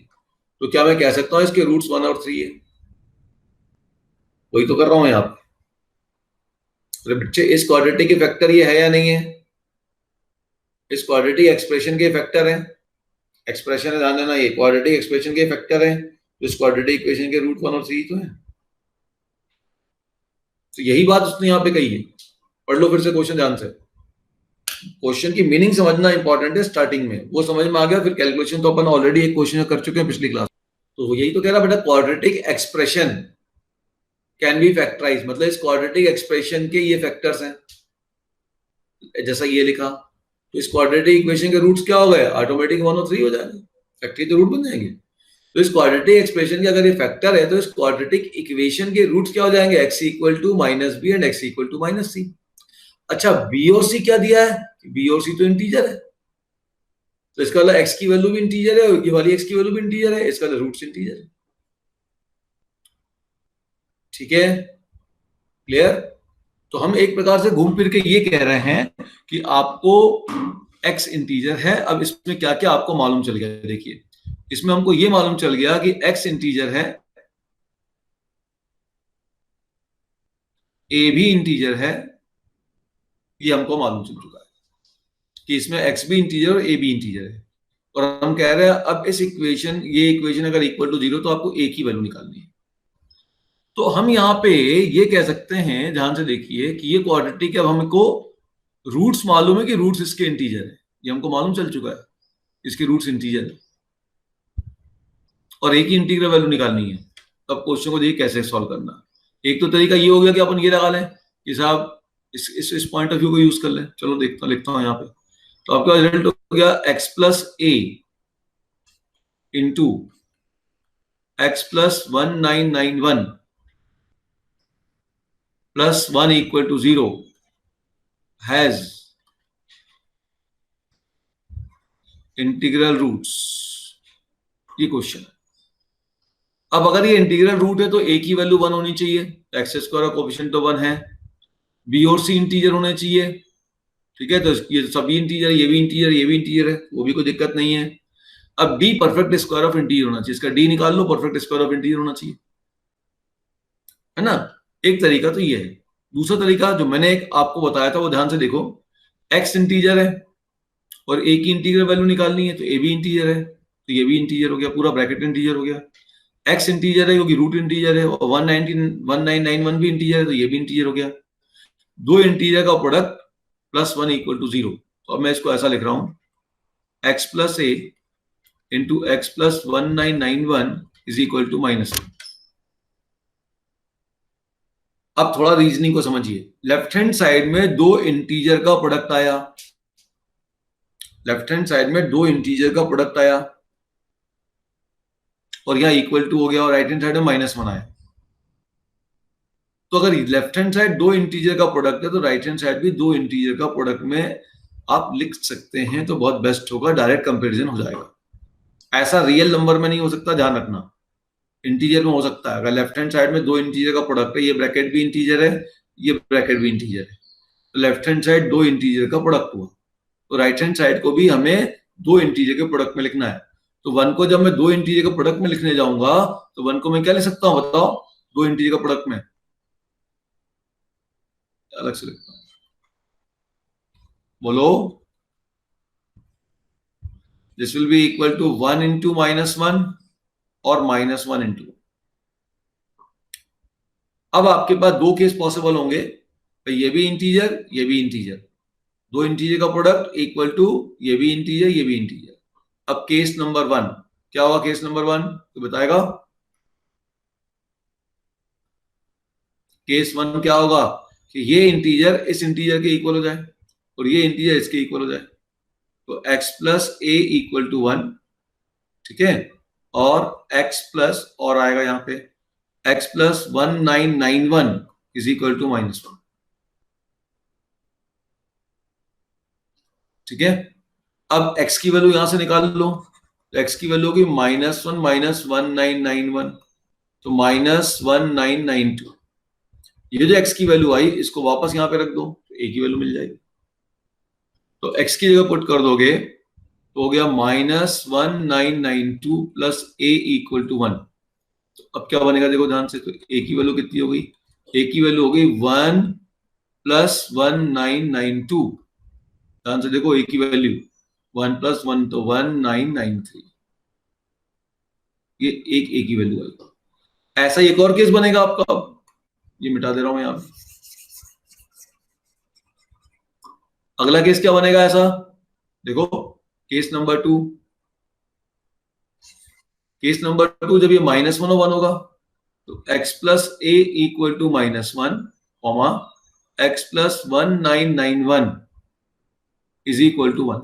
A: तो क्या मैं कह सकता हूं इसके रूट्स 1 और 3 है? वही तो कर रहा हूं यहां पर। अरे बच्चे, इस क्वाड्रेटिक के फैक्टर ये है या नहीं है? इस क्वाड्रेटिक एक्सप्रेशन के फैक्टर है, एक्सप्रेशन है, ध्यान देना, ये क्वाड्रेटिक एक्सप्रेशन के फैक्टर है, इस क्वाड्रेटिक इक्वेशन के रूट 1 और 3 तो है। तो यही बात उसने यहाँ पे कही है। पढ़ लो फिर से क्वेश्चन ध्यान से। क्वेश्चन की मीनिंग समझना इंपॉर्टेंट है स्टार्टिंग में, वो समझ में आ गया, फिर कैलकुलेशन तो अपन ऑलरेडी एक क्वेश्चन कर चुके हैं पिछली क्लास। तो यही तो कह रहा बेटा, quadratic expression can be factorize, मतलब इस क्वाड्रेटिक एक्सप्रेशन के ये फैक्टर्स हैं, जैसा ये लिखा, तो इस क्वाड्रेटिक इक्वेशन के रूट्स क्या हो गए? ऑटोमेटिक 1 और 3 हो जाएंगे, फैक्टरी तो रूट बन जाएंगे। तो इस क्वाड्रेटिक एक्सप्रेशन के अगर ये फैक्टर है, तो इस क्वाड्रेटिक इक्वेशन के रूट्स क्या हो जाएंगे? x equal to minus B and x equal to minus C. अच्छा b और c क्या दिया है? b और c तो इंटीजर है, तो इसका मतलब x की वैल्यू भी इंटीजर है और ये वाली x की वैल्यू भी इंटीजर है, इसका रूट्स इंटीजर है। ठीक है, क्लियर? तो हम एक प्रकार से घूम फिर के ये कह रहे हैं कि आपको x इंटीजर है। अब इसमें क्या क्या आपको मालूम चल गया, देखिए इसमें हमको ये मालूम चल गया कि x इंटीजर है, a भी इंटीजर है, ये हमको मालूम चल चुका है कि इसमें x भी इंटीजर और a भी इंटीजर है। और हम कह रहे हैं अब इस इक्वेशन, ये इक्वेशन अगर इक्वल टू 0 तो आपको a की वैल्यू निकालनी है। तो हम यहाँ पे ये कह सकते हैं, ध्यान से देखिए, कि ये क्वाड्रेटिक, अब हमको रूट्स मालूम है कि रूट्स इसके इंटीजर है, ये हमको मालूम चल चुका है, इसके रूट्स इंटीजर है और एक ही इंटीग्रल वैल्यू निकालनी है। तो अब क्वेश्चन को देखिए कैसे सॉल्व करना। एक तो तरीका ये हो गया कि अपन ये लगा लें कि साहब इस पॉइंट ऑफ व्यू को यूज कर लें। चलो लिखता हूं यहाँ पे। तो आपका रिजल्ट हो गया x plus a into x plus 1991 plus 1 equal to 0 has integral roots. ये क्वेश्चन है। अब अगर ये इंटीग्रल रूट है तो ए की वैल्यू 1 होनी चाहिए, एक्स स्क्वायर का कोएफिशिएंट तो 1 है, बी और सी इंटीजर होने चाहिए, ठीक है, तो ये सभी इंटीजर, ये भी इंटीजर, ये भी इंटीजर है, वो भी कोई दिक्कत नहीं है। अब D perfect square of integer होना चाहिए, इसका डी निकाल लो, परफेक्ट स्क्वायर ऑफ इंटीजर होना चाहिए, है ना। एक तरीका तो ये है। दूसरा तरीका जो मैंने एक आपको बताया था वो ध्यान से देखो, एक्स इंटीजर है और ए की इंटीजर वैल्यू निकालनी है, तो ए भी इंटीजर है तो ये भी इंटीजर हो गया, पूरा ब्रैकेट इंटीजर हो गया। एक्स इंटीजर है क्योंकि रूट इंटीजर है, और 1991 भी इंटीजर है तो ये भी इंटीजर हो गया। दो इंटीजर का प्रोडक्ट +1 = 0। तो अब मैं इसको ऐसा लिख रहा हूं, x + a इंटू एक्स + 1991 = -1। अब थोड़ा रीजनिंग को समझिए, लेफ्ट हैंड साइड में दो इंटीजर का प्रोडक्ट आया, लेफ्ट हैंड साइड में दो इंटीजर का प्रोडक्ट आया और यहां इक्वल टू हो गया, और राइट हैंड साइड में -1 आया। तो अगर लेफ्ट हैंड साइड दो इंटीजर का प्रोडक्ट है तो राइट हैंड साइड भी दो इंटीजर का प्रोडक्ट में आप लिख सकते हैं, तो बहुत बेस्ट होगा, डायरेक्ट कंपैरिजन हो जाएगा। ऐसा रियल नंबर में नहीं हो सकता, ध्यान रखना, इंटीजर में हो सकता है। अगर लेफ्ट हैंड साइड में दो इंटीजर का प्रोडक्ट है, ये ब्रैकेट भी इंटीजर है, ये ब्रैकेट भी इंटीजर है, तो लेफ्ट हैंड साइड दो इंटीजर का प्रोडक्ट हुआ, तो राइट हैंड साइड को भी हमें दो इंटीजर के प्रोडक्ट में लिखना है। तो 1 को जब मैं दो इंटीजर के प्रोडक्ट में लिखने जाऊंगा तो 1 को मैं क्या लिख सकता हूं बताओ, दो इंटीजर का प्रोडक्ट में अलग से लिखता हूं, बोलो। This will be equal to 1 × -1 और -1 × अब आपके पास दो केस पॉसिबल होंगे, तो ये भी इंटीजर, ये भी इंटीजर, दो इंटीजर का प्रोडक्ट इक्वल टू ये भी इंटीजर, ये भी इंटीजर। अब केस नंबर 1 क्या होगा, केस नंबर 1 तो बताएगा, केस 1 क्या होगा कि ये इंटीजर इस इंटीजर के इक्वल हो जाए और ये इंटीजर इसके इक्वल हो जाए, तो x + a = 1, ठीक है, और x प्लस और आएगा यहाँ पे x + 1991 = -1, ठीक है। अब x की वैल्यू यहां से निकाल लो, तो x की वैल्यू होगी -1 - 1991, तो -1992। ये जो x की वैल्यू आई इसको वापस यहां पे रख दो, तो a की वैल्यू मिल जाएगी। तो x की जगह पुट कर दोगे तो हो गया -1992 + a = 1। तो अब क्या बनेगा देखो ध्यान से, तो a की वैल्यू कितनी हो गई, a की वैल्यू हो गई 1 + 1992, ध्यान से देखो a की वैल्यू 1 + 1 तो 1993, ये एक a की वैल्यू आई। ऐसा एक और केस बनेगा आपका, ये मिटा दे रहा हूं मैं यहां। अगला केस क्या बनेगा ऐसा, देखो केस नंबर 2, केस नंबर 2 जब ये -1 और 1 होगा तो x + a = -1, x + 1991 = 1।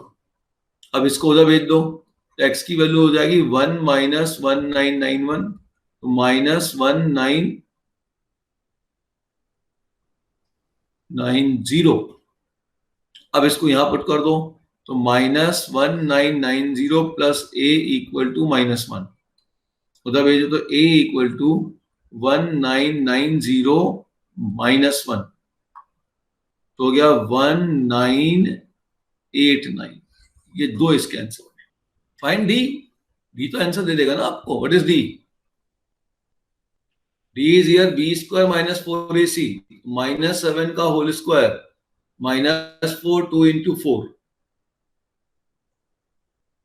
A: अब इसको उधर भेज दो, तो x की वैल्यू हो जाएगी 1 - 1991, तो -1990। अब इसको यहां पुट कर दो, तो -1990 + a = -1, उधर भेजो तो a = 1990 -1, तो हो गया 1989। ये दो इसके आंसर है। फाइंड डी, डी तो आंसर दे देगा ना आपको। What is D, D is here b² - 4ac -7 का होल स्क्वायर -4 2 × 4,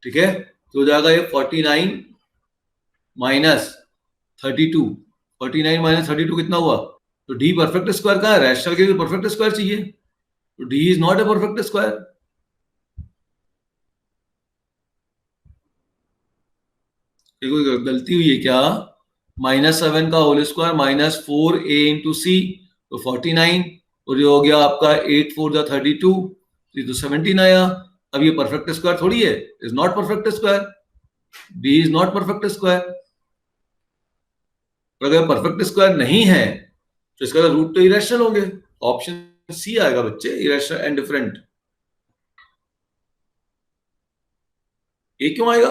A: ठीक है, तो हो जाएगा ये 49 - 32, 49 - 32 कितना हुआ, तो डी परफेक्ट स्क्वायर का है, रैशनल के लिए परफेक्ट स्क्वायर चाहिए, तो D is not a perfect square. देखो गलती हुई है क्या, -7 का होल स्क्वायर -4a × c, तो 49, और ये हो गया आपका 8 4 जा 32, ये तो 17 आया। अब ये परफेक्ट स्क्वायर थोड़ी है, is not perfect square, D is not perfect square. अगर परफेक्ट स्क्वायर नहीं है तो इसका रूट तो इरेशनल होंगे, ऑप्शन सी आएगा बच्चे, इरेशनल एंड डिफरेंट। ये क्यों आएगा,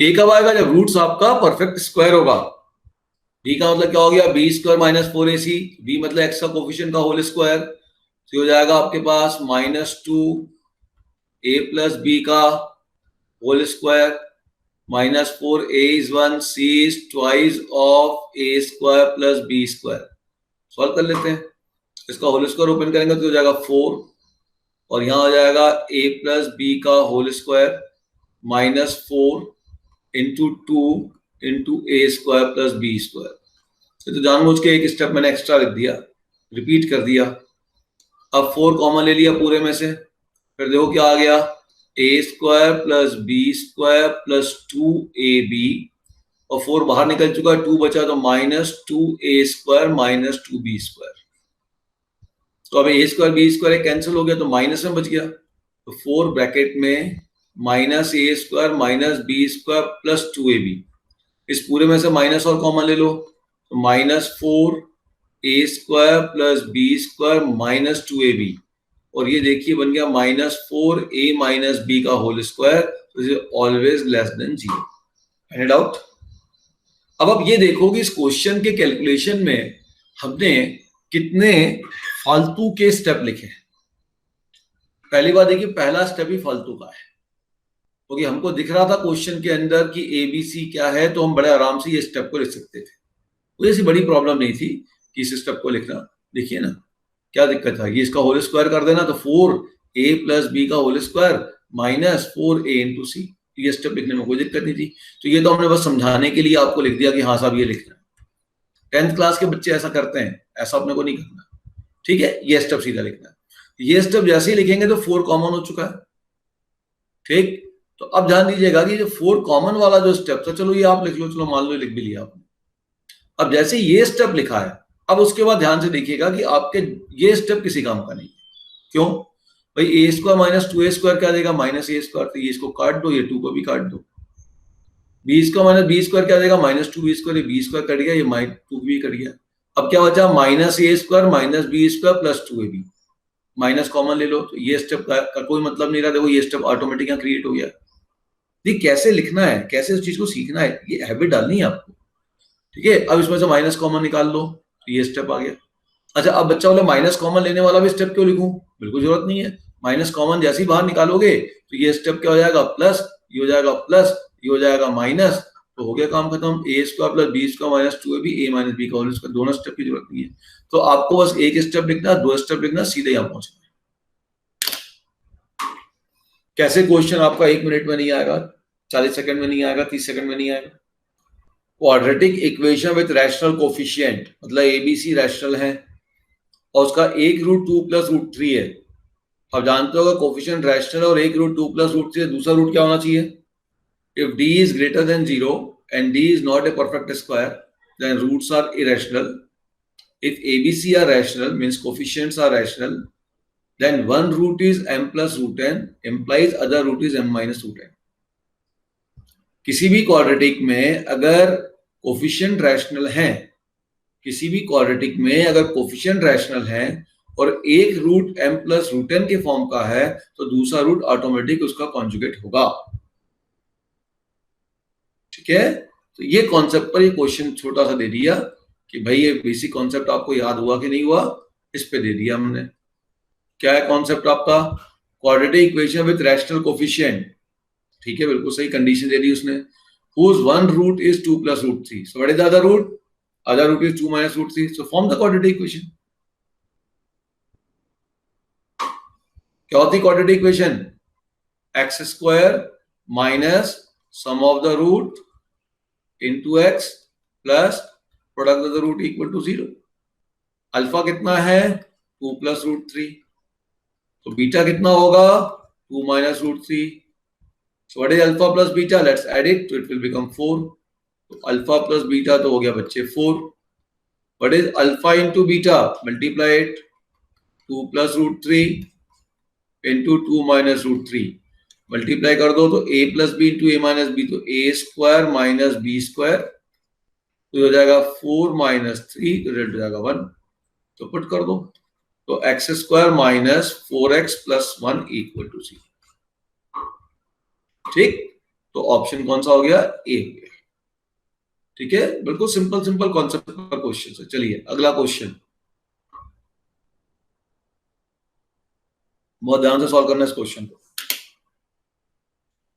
A: ए कब आएगा? जब रूट्स आपका परफेक्ट स्क्वायर होगा। बी का मतलब क्या हो गया? B square minus 4ac, b मतलब एक्स का कोफिशिएंट का होल स्क्वायर, तो हो जाएगा आपके पास -2 a प्लस बी का whole square minus 4a is 1, c is twice of a square plus b square. Solve कर लेते हैं। इसका होल स्क्वायर ओपन करेंगे तो हो जाएगा 4, और यहां हो जाएगा a प्लस बी का होल स्क्वायर -4 इंटू 2 इंटू ए स्क्वायर प्लस बी स्क्वायर। तो जानबूझ के एक स्टेप मैंने एक्स्ट्रा लिख दिया, रिपीट कर दिया। अब 4 कॉमन ले लिया पूरे में से, फिर देखो क्या आ गया, A square plus B square plus 2ab, और 4 बाहर निकल चुका है, 2 बचा, तो -2a square minus 2b square. तो अब ए स्क्वायर बी स्क्वायर कैंसिल हो गया, तो माइनस में बच गया, तो 4 ब्रैकेट में minus A square minus B square plus 2ab। इस पूरे में से माइनस और कॉमन ले लो, तो -4 A square plus B square minus 2ab, और ये देखिए बन गया -4a माइनस बी का होल स्क्वायर, तो is always less than 0। Any doubt? अब आप ये देखो कि इस क्वेश्चन के कैलकुलेशन में हमने कितने फालतू के स्टेप लिखे हैं। पहली बात देखिए, पहला स्टेप ही फालतू का है, क्योंकि हमको दिख रहा था क्वेश्चन के अंदर कि ABC क्या है, तो हम बड़े आराम से ये स्टेप को लिख सकते थे। कोई ऐसी बड़ी प्रॉब्लम नहीं थी कि इस स्टेप को लिखना। देखिए ना क्या दिक्कत था, ये इसका होल स्क्वायर कर देना, तो 4a प्लस बी का whole square minus 4a into C. ये स्टेप लिखने में कोई दिक्कत नहीं थी। तो ये तो हमने बस समझाने के लिए आपको लिख दिया कि हाँ साहब ये लिखना है। 10th क्लास के बच्चे ऐसा करते हैं, ऐसा अपने को नहीं करना। ठीक है, ये स्टेप सीधा लिखना है। ये स्टेप जैसे ही लिखेंगे तो 4 कॉमन हो चुका है। ठीक, तो अब ध्यान दीजिएगा कि जो 4 कॉमन वाला जो स्टेप था, चलो ये आप लिख लो, चलो मान लो लिख भी लिया आपने। अब जैसे ये स्टेप लिखा है, अब उसके बाद ध्यान से देखिएगा कि आपके ये स्टेप किसी काम का नहीं। क्यों भाई? ए स्क्वायर माइनस 2a स्क्वायर क्या देगा? माइनस ए स्क्वायर, तो ये इसको काट दो, ये 2 को भी काट दो। B square minus B square क्या देगा? -2b स्क्वायर, ये बी स्क्वायर कट गया, ये -2 भी कट गया। अब क्या बचा? -a square minus B square plus 2ab, minus common ले लो, तो ये स्टेप का कोई मतलब नहीं रहा। देखो ये स्टेप ऑटोमेटिक यहाँ क्रिएट हो गया। देखिए कैसे लिखना है, कैसे उस चीज को सीखना है, ये हैबिट डालनी है आपको। ठीक है, अब इसमें से माइनस कॉमन निकाल लो, तो ये स्टेप आ गया। अच्छा, अब बच्चा बोले माइनस कॉमन लेने वाला भी स्टेप क्यों लिखूं? बिल्कुल जरूरत नहीं है। माइनस कॉमन जैसे ही बाहर निकालोगे तो ये स्टेप क्या हो जाएगा? प्लस, ये हो जाएगा प्लस, ये हो जाएगा माइनस, तो हो गया काम खत्म। A square plus B square minus 2ab, A minus B का होल स्क्वायर। दोनों स्टेप की जरूरत नहीं है। तो आपको बस एक स्टेप लिखना, 2 स्टेप लिखना, सीधे यहां पहुंचना। कैसे क्वेश्चन आपका 1 मिनट में नहीं आएगा, 40 सेकंड में नहीं आएगा, 30 सेकंड में नहीं आएगा। Quadratic equation with rational coefficient, मतलब एबीसी रैशनल है और उसका एक रूट 2 प्लस रूट 3 है। अब जानते हो कोफिशिएंट रैशनल और एक रूट 2 प्लस रूट 3 है, दूसरा रूट क्या होना चाहिए? If d is greater than 0 and d is not a perfect square, then roots are irrational. If ABC are rational, means coefficients are rational, then one root is m plus root n, implies other root is m minus root n. किसी भी quadratic में अगर coefficient rational है, किसी भी quadratic में अगर coefficient rational है और एक root m plus root n के फॉर्म का है, तो दूसरा रूट ऑटोमेटिक उसका कॉन्जुगेट होगा। ठीक है, तो ये कॉन्सेप्ट पर ये क्वेश्चन छोटा सा दे दिया कि भाई ये बेसिक कॉन्सेप्ट आपको याद हुआ कि नहीं हुआ, इस पे दे दिया हमने। क्या है कॉन्सेप्ट आपका? Quadratic equation with rational coefficient. ठीक है, बिल्कुल सही कंडीशन दे दी उसने। whose one root is 2 plus root 3. So what is the other root? Other root is 2 minus root 3. So form the quadratic equation. क्या होती quadratic equation? x square minus sum of the root into x plus product of the root equal to 0. Alpha कितना है? 2 plus root 3. तो beta कितना होगा? 2 minus root 3. So what is alpha plus beta? Let's add it. So it will become 4. So alpha plus beta तो हो गया बच्चे 4. What is alpha into beta? Multiply it. 2 plus root 3 into 2 minus root 3. Multiply कर दो तो a plus b into a minus b, तो a square minus b square, तो हो जाएगा 4 minus 3, तो रेट हो जाएगा 1. तो पुट कर दो, तो x square minus 4x plus 1 equal to 0. ठीक, तो ऑप्शन कौन सा हो गया? ए हो गया। ठीक है, बिल्कुल सिंपल सिंपल कॉन्सेप्ट का क्वेश्चन है। चलिए अगला क्वेश्चन, बहुत ध्यान से सॉल्व करना है इस क्वेश्चन को।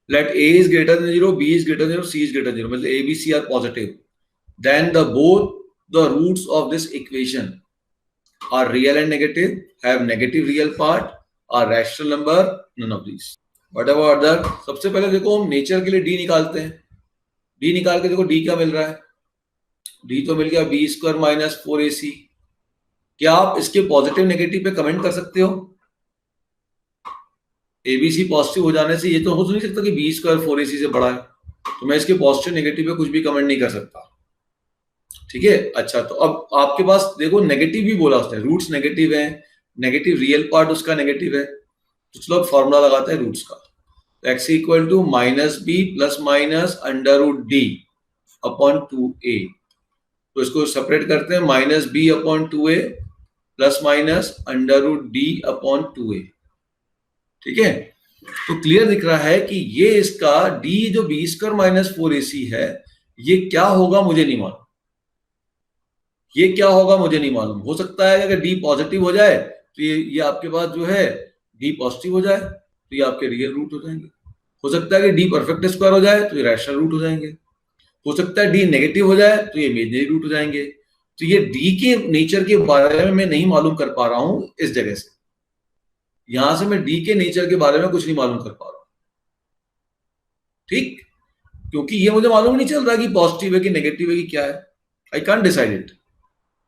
A: Let a is greater than 0, b is greater than 0, c is greater than 0, मतलब a b c are positive, then the both the roots of this equation are real and negative, have negative real part, are rational number, none of these. What about that? सबसे पहले देखो हम nature के लिए d निकालते हैं। d निकाल के देखो d क्या मिल रहा है? d तो मिल गया b स्क्वायर माइनस 4ac। क्या आप इसके पॉजिटिव नेगेटिव पे कमेंट कर सकते हो? एबीसी पॉजिटिव हो जाने से ये तो हो नहीं सकता कि बी स्क्वायर 4ac से बड़ा है, तो मैं इसके पॉजिटिव नेगेटिव पे कुछ भी कमेंट नहीं कर सकता। ठीक है, अच्छा तो अब आपके पास देखो नेगेटिव भी बोला उसने, रूट्स नेगेटिव है, नेगेटिव रियल पार्ट उसका नेगेटिव है, तो चलो फॉर्मूला लगाते हैं रूट्स का। x equal to minus B plus minus under root d upon 2a, तो इसको सेपरेट करते हैं, minus b upon 2a plus minus under root d upon 2a। ठीक है, तो क्लियर दिख रहा है कि ये इसका d जो बी स्क्वायर माइनस 4ac है, ये क्या होगा मुझे नहीं मालूम, ये क्या होगा मुझे नहीं मालूम। हो सकता है अगर d पॉजिटिव हो जाए तो ये आपके पास जो है d पॉजिटिव हो जाए तो ये आपके रियल रूट हो जाएंगे। हो सकता है कि d परफेक्ट स्क्वायर हो जाए तो ये रैशनल रूट हो जाएंगे। हो सकता है d नेगेटिव हो जाए तो ये इमेजिनरी रूट हो जाएंगे। तो ये d के नेचर के बारे में मैं नहीं मालूम कर पा रहा हूं इस जगह से, यहां से मैं d के नेचर के बारे में कुछ नहीं मालूम कर पा रहा हूं। ठीक, क्योंकि ये मुझे मालूम नहीं चल रहा कि पॉजिटिव है कि नेगेटिव है कि क्या है, आई कांट डिसाइड इट।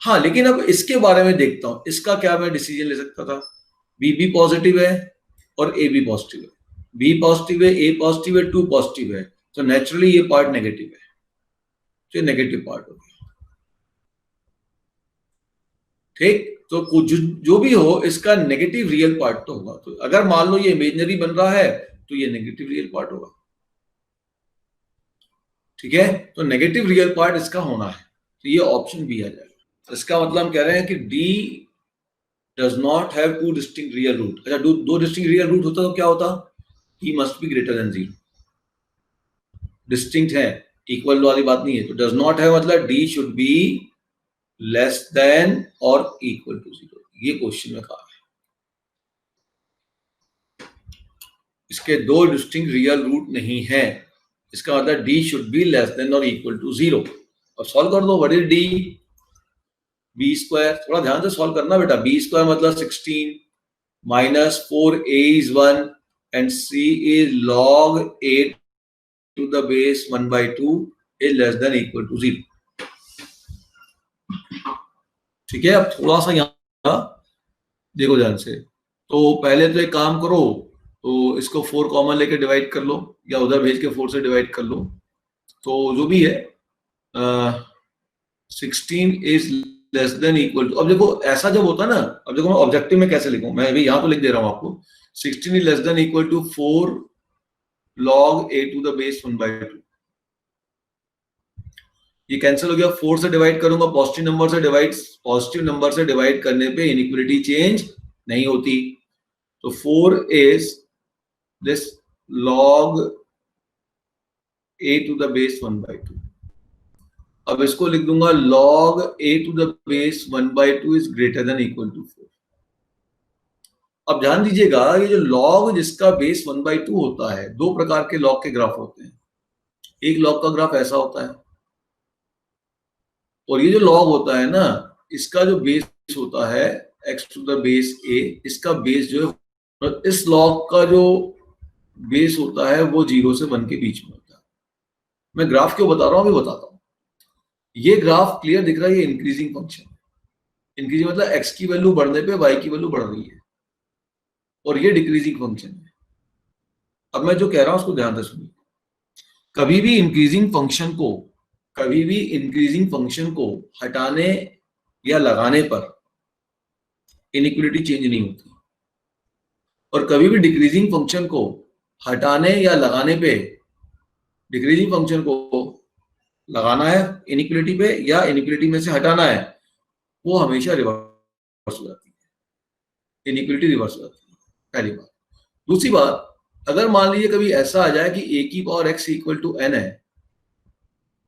A: हाँ, लेकिन अब इसके बारे में देखता हूं, इसका क्या मैं डिसीजन ले सकता था? बी भी पॉजिटिव है और ए भी पॉजिटिव है, बी पॉजिटिव है, ए पॉजिटिव है, 2 पॉजिटिव है, तो नेचुरली ये पार्ट नेगेटिव है, तो ये नेगेटिव पार्ट हो गया। ठीक, तो कुछ जो भी हो इसका नेगेटिव रियल पार्ट तो होगा। तो अगर मान लो ये इमेजिनरी बन रहा है तो ये नेगेटिव रियल पार्ट होगा। ठीक है, तो नेगेटिव रियल पार्ट इसका होना है, तो ये ऑप्शन बी आ जाएगा। इसका मतलब हम कह रहे हैं कि d does not have 2 distinct real root. अच्छा, दो डिस्टिंक्ट रियल रूट होता तो क्या होता? ही must be greater than 0। Distinct है, इक्वल वाली बात नहीं है, तो डज नॉट हैव मतलब d should be less than और इक्वल टू 0, ये क्वेश्चन में कहा है। इसके 2 डिस्टिंक्ट रियल रूट नहीं है, इसका मतलब d should be less than और इक्वल टू 0। अब सॉल्व कर दो, what is d? B square, थोड़ा ध्यान से सॉल्व करना बेटा। बी स्क्वायर मतलब 16 minus 4a is 1 and c is log 8 to the base 1/2 is less than equal to 0। ठीक है, अब थोड़ा सा यहाँ देखो ध्यान से। तो पहले तो एक काम करो, तो इसको 4 कॉमन लेके डिवाइड कर लो, या उधर भेज के 4 से डिवाइड कर लो, तो जो भी है 16 is less than equal to. अब देखो ऐसा जब होता है ना, अब देखो मैं ऑब्जेक्टिव में कैसे लिखूं, मैं अभी यहाँ तो लिख दे रहा हूँ आपको, 16 is less than equal to 4 log a to the base 1/2। ये कैंसिल हो गया, 4 से डिवाइड करूंगा, पॉजिटिव नंबर से डिवाइड करने पे इनइक्वालिटी चेंज नहीं होती, तो 4 is this log a to the base 1/2। अब इसको लिख दूंगा log a to the base 1/2 is greater than equal to 4। अब ध्यान दीजिएगा, ये जो log जिसका बेस 1/2 होता है, 2 प्रकार के log के ग्राफ होते हैं। एक log का ग्राफ ऐसा होता है, और ये जो log होता है ना, इसका जो बेस होता है x to the base a, इसका बेस जो है, इस log का जो बेस होता है वो 0 से 1 के बीच में होता है। मैं ग्राफ क्यों बता रहा हूं, अभी बताता हूं। ये ग्राफ क्लियर दिख रहा है, ये इंक्रीजिंग फंक्शन, इंक्रीजिंग मतलब x की वैल्यू बढ़ने पे y की वैल्यू बढ़ रही है, और ये डिक्रीजिंग फंक्शन है। अब मैं जो कह रहा हूं उसको ध्यान से सुनिए। कभी भी इंक्रीजिंग फंक्शन को हटाने या लगाने पर इनइक्वालिटी चेंज नहीं होती, और कभी भी डिक्रीजिंग फंक्शन को हटाने या लगाने पे, डिक्रीजिंग फंक्शन को लगाना है इनइक्वालिटी पे या इनइक्वालिटी में से हटाना है, वो हमेशा रिवर्स हो जाती है, इनइक्वालिटी रिवर्स हो जाती है, पहली बात। दूसरी बात, अगर मान लीजिए कभी ऐसा आ जाए कि a की power x equal to n है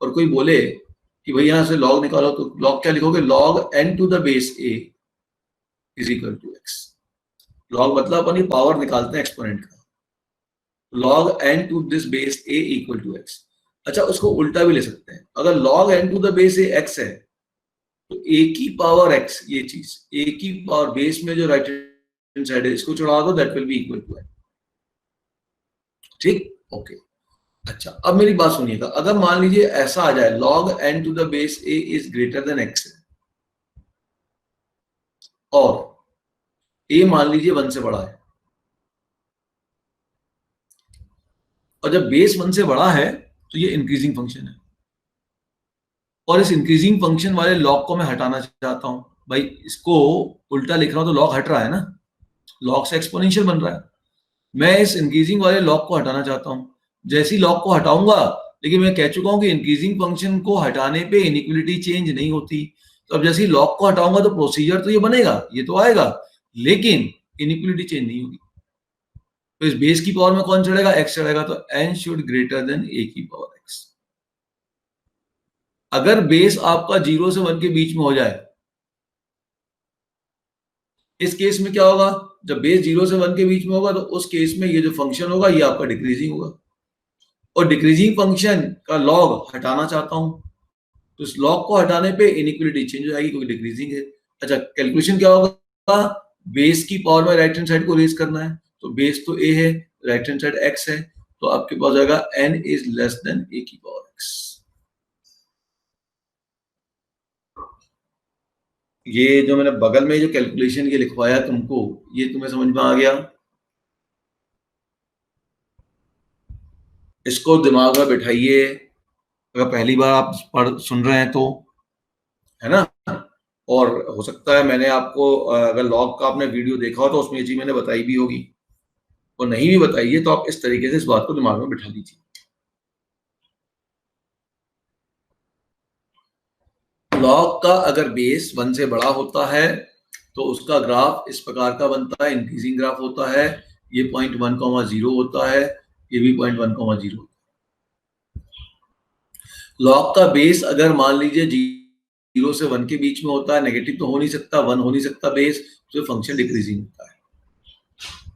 A: और कोई बोले कि भाई यहां से log निकालो, तो log क्या लिखोगे? log n to the base a is equal to x। log मतलब अपन ये पावर निकालते हैं एक्सपोनेंट का, log n to this base a equal to x। अच्छा, उसको उल्टा भी ले सकते हैं, अगर log n to the base a x है तो a की पावर x, ये चीज a की पावर बेस में जो राइट हैंड साइड है इसको चढ़ा दो, that will be equal to n। ठीक, ओके। अच्छा, अब मेरी बात सुनिएगा, अगर मान लीजिए ऐसा आ जाए log n to the base a is greater than x और a मान लीजिए 1 से बड़ा है, और जब बेस 1 से बड़ा है तो ये इंक्रीजिंग फंक्शन है, और इस इंक्रीजिंग फंक्शन वाले लॉग को मैं हटाना चाहता हूं। भाई इसको उल्टा लिख रहा हूं तो लॉग हट रहा है ना, लॉग से एक्सपोनेंशियल बन रहा है। मैं इस इंक्रीजिंग वाले लॉग को हटाना चाहता हूं। जैसी लॉग को हटाऊंगा, लेकिन मैं कह चुका हूं कि इंक्रीजिंग फंक्शन को हटाने पे इनइक्वलिटी चेंज नहीं होती, तो अब जैसे लॉग को हटाऊंगा तो प्रोसीजर तो ये बनेगा, ये तो आएगा, लेकिन इनइक्वलिटी चेंज नहीं होगी। तो इस बेस की पावर में कौन चढ़ेगा? x चढ़ेगा, तो n should greater than a की पावर x। अगर बेस आपका 0 से 1 के बीच में हो जाए, इस केस में क्या होगा? जब बेस 0 से 1 के बीच में होगा तो उस केस में ये जो फंक्शन होगा ये आपका डिक्रीजिंग होगा, और डिक्रीजिंग फंक्शन का लॉग हटाना चाहता हूं, तो इस लॉग को हटाने पे इनइक्वलिटी चेंज हो जाएगी क्योंकि डिक्रीजिंग है। अच्छा, कैलकुलेशन क्या होगा? बेस की पावर में राइट हैंड साइड को रेज करना है, तो बेस तो a है, राइट हैंड साइड x है, तो आपके पास आएगा n is less then a की पावर x। ये जो मैंने बगल में जो कैलकुलेशन ये लिखवाया तुमको, ये तुम्हें समझ में आ गया? इसको दिमाग में बिठाइए, अगर पहली बार आप पढ़ सुन रहे हैं तो, है ना। और हो सकता है मैंने आपको अगर लॉग का आपने वीडियो देखा हो तो उसमें ये चीज मैंने बताई भी होगी, और नहीं भी बताई है तो आप इस तरीके से इस बात को दिमाग में बिठा लीजिए। लॉग का अगर बेस 1 से बड़ा होता है तो उसका ग्राफ इस प्रकार का बनता है, इंक्रीजिंग ग्राफ होता है। ये 0.1,0 होता है, ये भी 0.1,0। लॉग का बेस अगर मान लीजिए 0 से 1 के बीच में होता है, नेगेटिव तो हो नहीं सकता, 1 हो नहीं सकता बेस, तो फंक्शन डिक्रीजिंग होता है।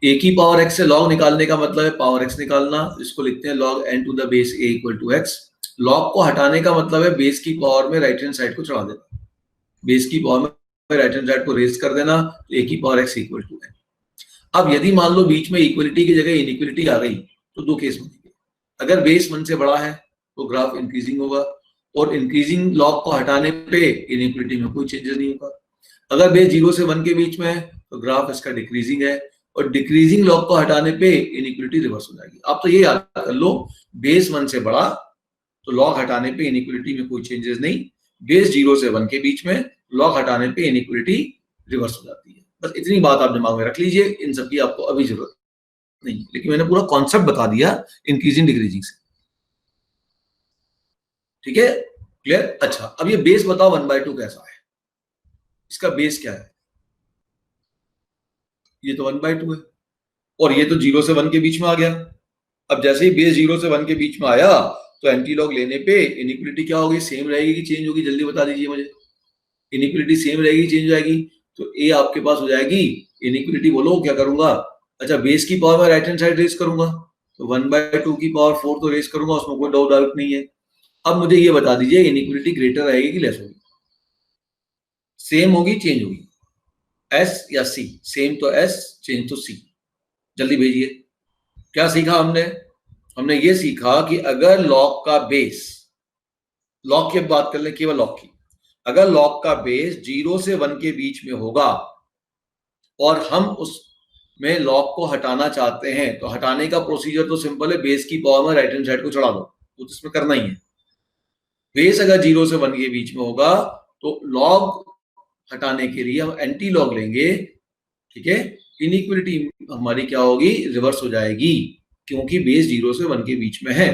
A: a की पावर x से log निकालने का मतलब है पावर x निकालना, इसको लिखते हैं log n to the base a equal to x। log को हटाने का मतलब है बेस की पावर में राइट हैंड साइड को चढ़ा देना, बेस की पावर में राइट हैंड साइड को रेज कर देना, a की power x equal to n। अब यदि मान लो बीच में इक्वलिटी की जगह इनइक्वलिटी आ गई तो दो केस बनेंगे। अगर बेस 1 से बड़ा है तो ग्राफ इंक्रीजिंग होगा, और इंक्रीजिंग लॉग को हटाने पे इनइक्वलिटी में कोई चेंजेस नहीं होगा। अगर बेस 0 से 1 के बीच में है तो ग्राफ इसका डिक्रीजिंग है, और डिक्रीजिंग लॉग को हटाने पे इनइक्वलिटी रिवर्स हो जाएगी। आप तो ये याद कर लो, बेस 1 से बड़ा तो लॉग हटाने पे इनइक्वलिटी में कोई चेंजेस नहीं, बेस 0 से 1 के बीच में लॉग हटाने पे इनइक्वलिटी रिवर्स हो जाती है। बस इतनी बात आप दिमाग में रख लीजिए, इन सब की आपको अभी जरूरत नहीं, लेकिन मैंने पूरा कॉन्सेप्ट बता दिया इंक्रीजिंग डिक्रीजिंग से। ठीक है, क्लियर? अच्छा, अब ये बेस बताओ 1/2 कैसा है, इसका बेस क्या है? ये तो 1/2 है, और ये तो 0 से 1 के बीच में आ गया। अब जैसे ही बेस 0 से 1 के बीच में आया तो एंटी लॉग लेने पे इनइक्वलिटी क्या होगी? सेम रहेगी कि चेंज होगी? जल्दी बता दीजिए मुझे। इनइक्वलिटी सेम रहेगी, चेंज हो जाएगी, तो ए आपके पास हो जाएगी इनइक्वलिटी। बोलो क्या करूंगा? अच्छा, बेस की पावर में राइट हैंड साइड रेज करूंगा, तो 1/2 की पावर 4 तो रेज करूंगा, उसमें कोई डाउट नहीं है। अब मुझे ये बता दीजिए इनइक्वलिटी ग्रेटर रहेगी कि लेस होगी? सेम होगी, चेंज होगी? एस या सी? सेम तो एस, चेंज तो सी। जल्दी भेजिए। क्या सीखा हमने? हमने ये सीखा कि अगर लॉग का बेस, लॉग की बात कर लें, केवल लॉग की, अगर लॉग का बेस 0 से 1 के बीच में होगा और हम उसमें लॉग को हटाना चाहते हैं, तो हटाने का प्रोसीजर तो सिंपल है, बेस की पावर में राइट हैंड साइड को चढ़ा दो, तो इसमें करना ही है। बेस अगर 0 से 1 के बीच में होगा तो लॉग हटाने के लिए हम एंटी लॉग लेंगे, ठीक है। इनइक्वलिटी हमारी क्या होगी? रिवर्स हो जाएगी, क्योंकि बेस 0 से 1 के बीच में है।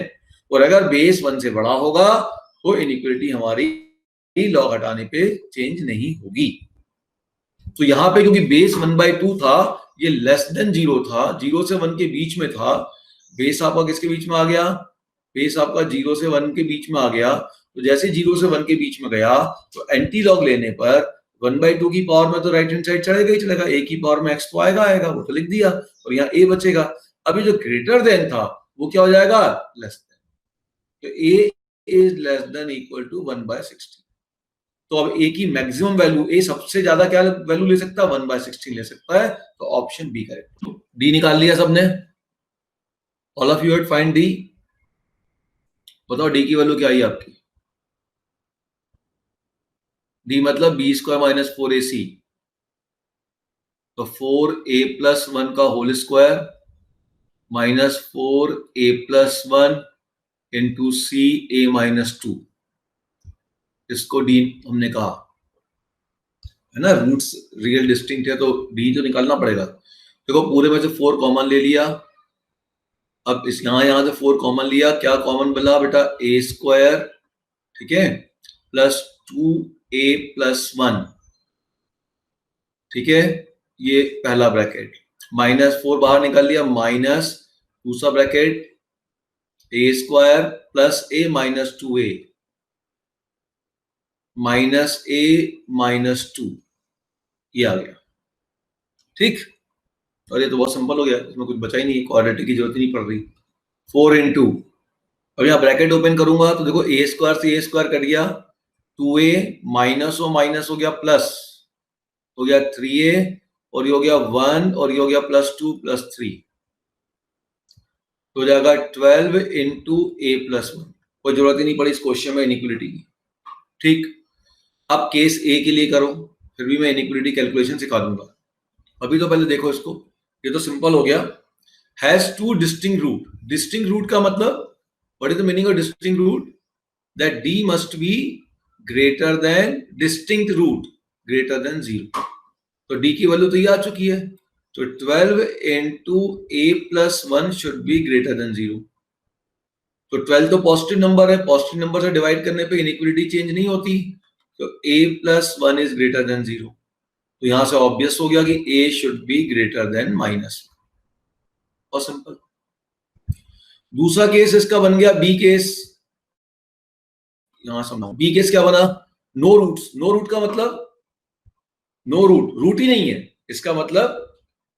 A: और अगर बेस 1 से बड़ा होगा तो इनइक्वलिटी हमारी लॉग हटाने पे चेंज नहीं होगी। तो यहाँ पे क्योंकि बेस 1/2 था, ये लेस देन 0 था, 0 से 1 के बीच में था, बेस आपका किसके बीच में आ गया, बेस आपका 0 से 1 के बीच में आ गया। तो जैसे 0 से 1 के बीच में गया तो एंटी लॉग लेने पर 1/2 की पावर में तो राइट हैंड साइड चढ़ेगा ही चलेगा, a की पावर में x तो आएगा, वो तो लिख दिया, और यहाँ a बचेगा। अभी जो ग्रेटर देन था वो क्या हो जाएगा, लेस देन। तो a is less than equal to 1/16। तो अब a की मैक्सिमम वैल्यू, a सबसे ज्यादा क्या वैल्यू ले सकता है, 1/16 ले सकता है। तो ऑप्शन बी करेक्ट। डी निकाल लिया सबने, all of you had find D. बताओ डी की वैल्यू क्या आई आपकी, डी मतलब b² माइनस 4ac, तो 4a प्लस 1 का whole square minus 4a plus 1 into c a minus 2, इसको डी हमने कहा है ना, रूट्स रियल डिस्टिंक्ट है तो डी तो निकालना पड़ेगा। देखो पूरे में से 4 कॉमन ले लिया, अब इस यहां से 4 कॉमन लिया, क्या कॉमन मिला बेटा, a², ठीक है, प्लस 2a प्लस 1, ठीक है, ये पहला ब्रैकेट, माइनस 4 बाहर निकाल लिया, माइनस दूसरा bracket a² plus a minus 2a minus a minus 2, ये आ गया, ठीक। और ये तो बहुत सिंपल हो गया, इसमें कुछ बचा ही नहीं, क्वाड्रेटिक की जरूरत ही नहीं पड़ रही। 4 इंटू, अब यहाँ ब्रैकेट ओपन करूंगा तो देखो a² से a² कट गया, 2a माइनस हो गया प्लस हो गया 3a, और ये हो गया 1, और ये हो गया प्लस 2 प्लस 3, तो हो जाएगा 12 इंटू a प्लस 1। कोई जरूरत ही नहीं पड़ी इस क्वेश्चन में इनइक्वलिटी की, ठीक। अब केस ए के लिए करो, फिर भी मैं इनइक्वलिटी कैलकुलेशन सिखा दूंगा। अभी तो पहले देखो इसको, ये तो सिंपल हो गया, has 2 distinct root. Distinct root का मतलब, what is the meaning of distinct root, that d must be greater than distinct root greater than 0। तो d की वैल्यू तो ये आ चुकी है, तो 12 into a plus 1 should be greater than 0। तो 12 तो पॉजिटिव नंबर है, पॉजिटिव नंबर से डिवाइड करने पे इनइक्वलिटी चेंज नहीं होती, तो a plus 1 is greater than 0। तो यहां से ऑब्वियस हो गया कि a should be greater then minus, और सिंपल। दूसरा केस इसका बन गया बी केस, यहां समझाओ बी केस क्या बना, नो रूट्स। नो रूट का मतलब, नो रूट, रूट ही नहीं है, इसका मतलब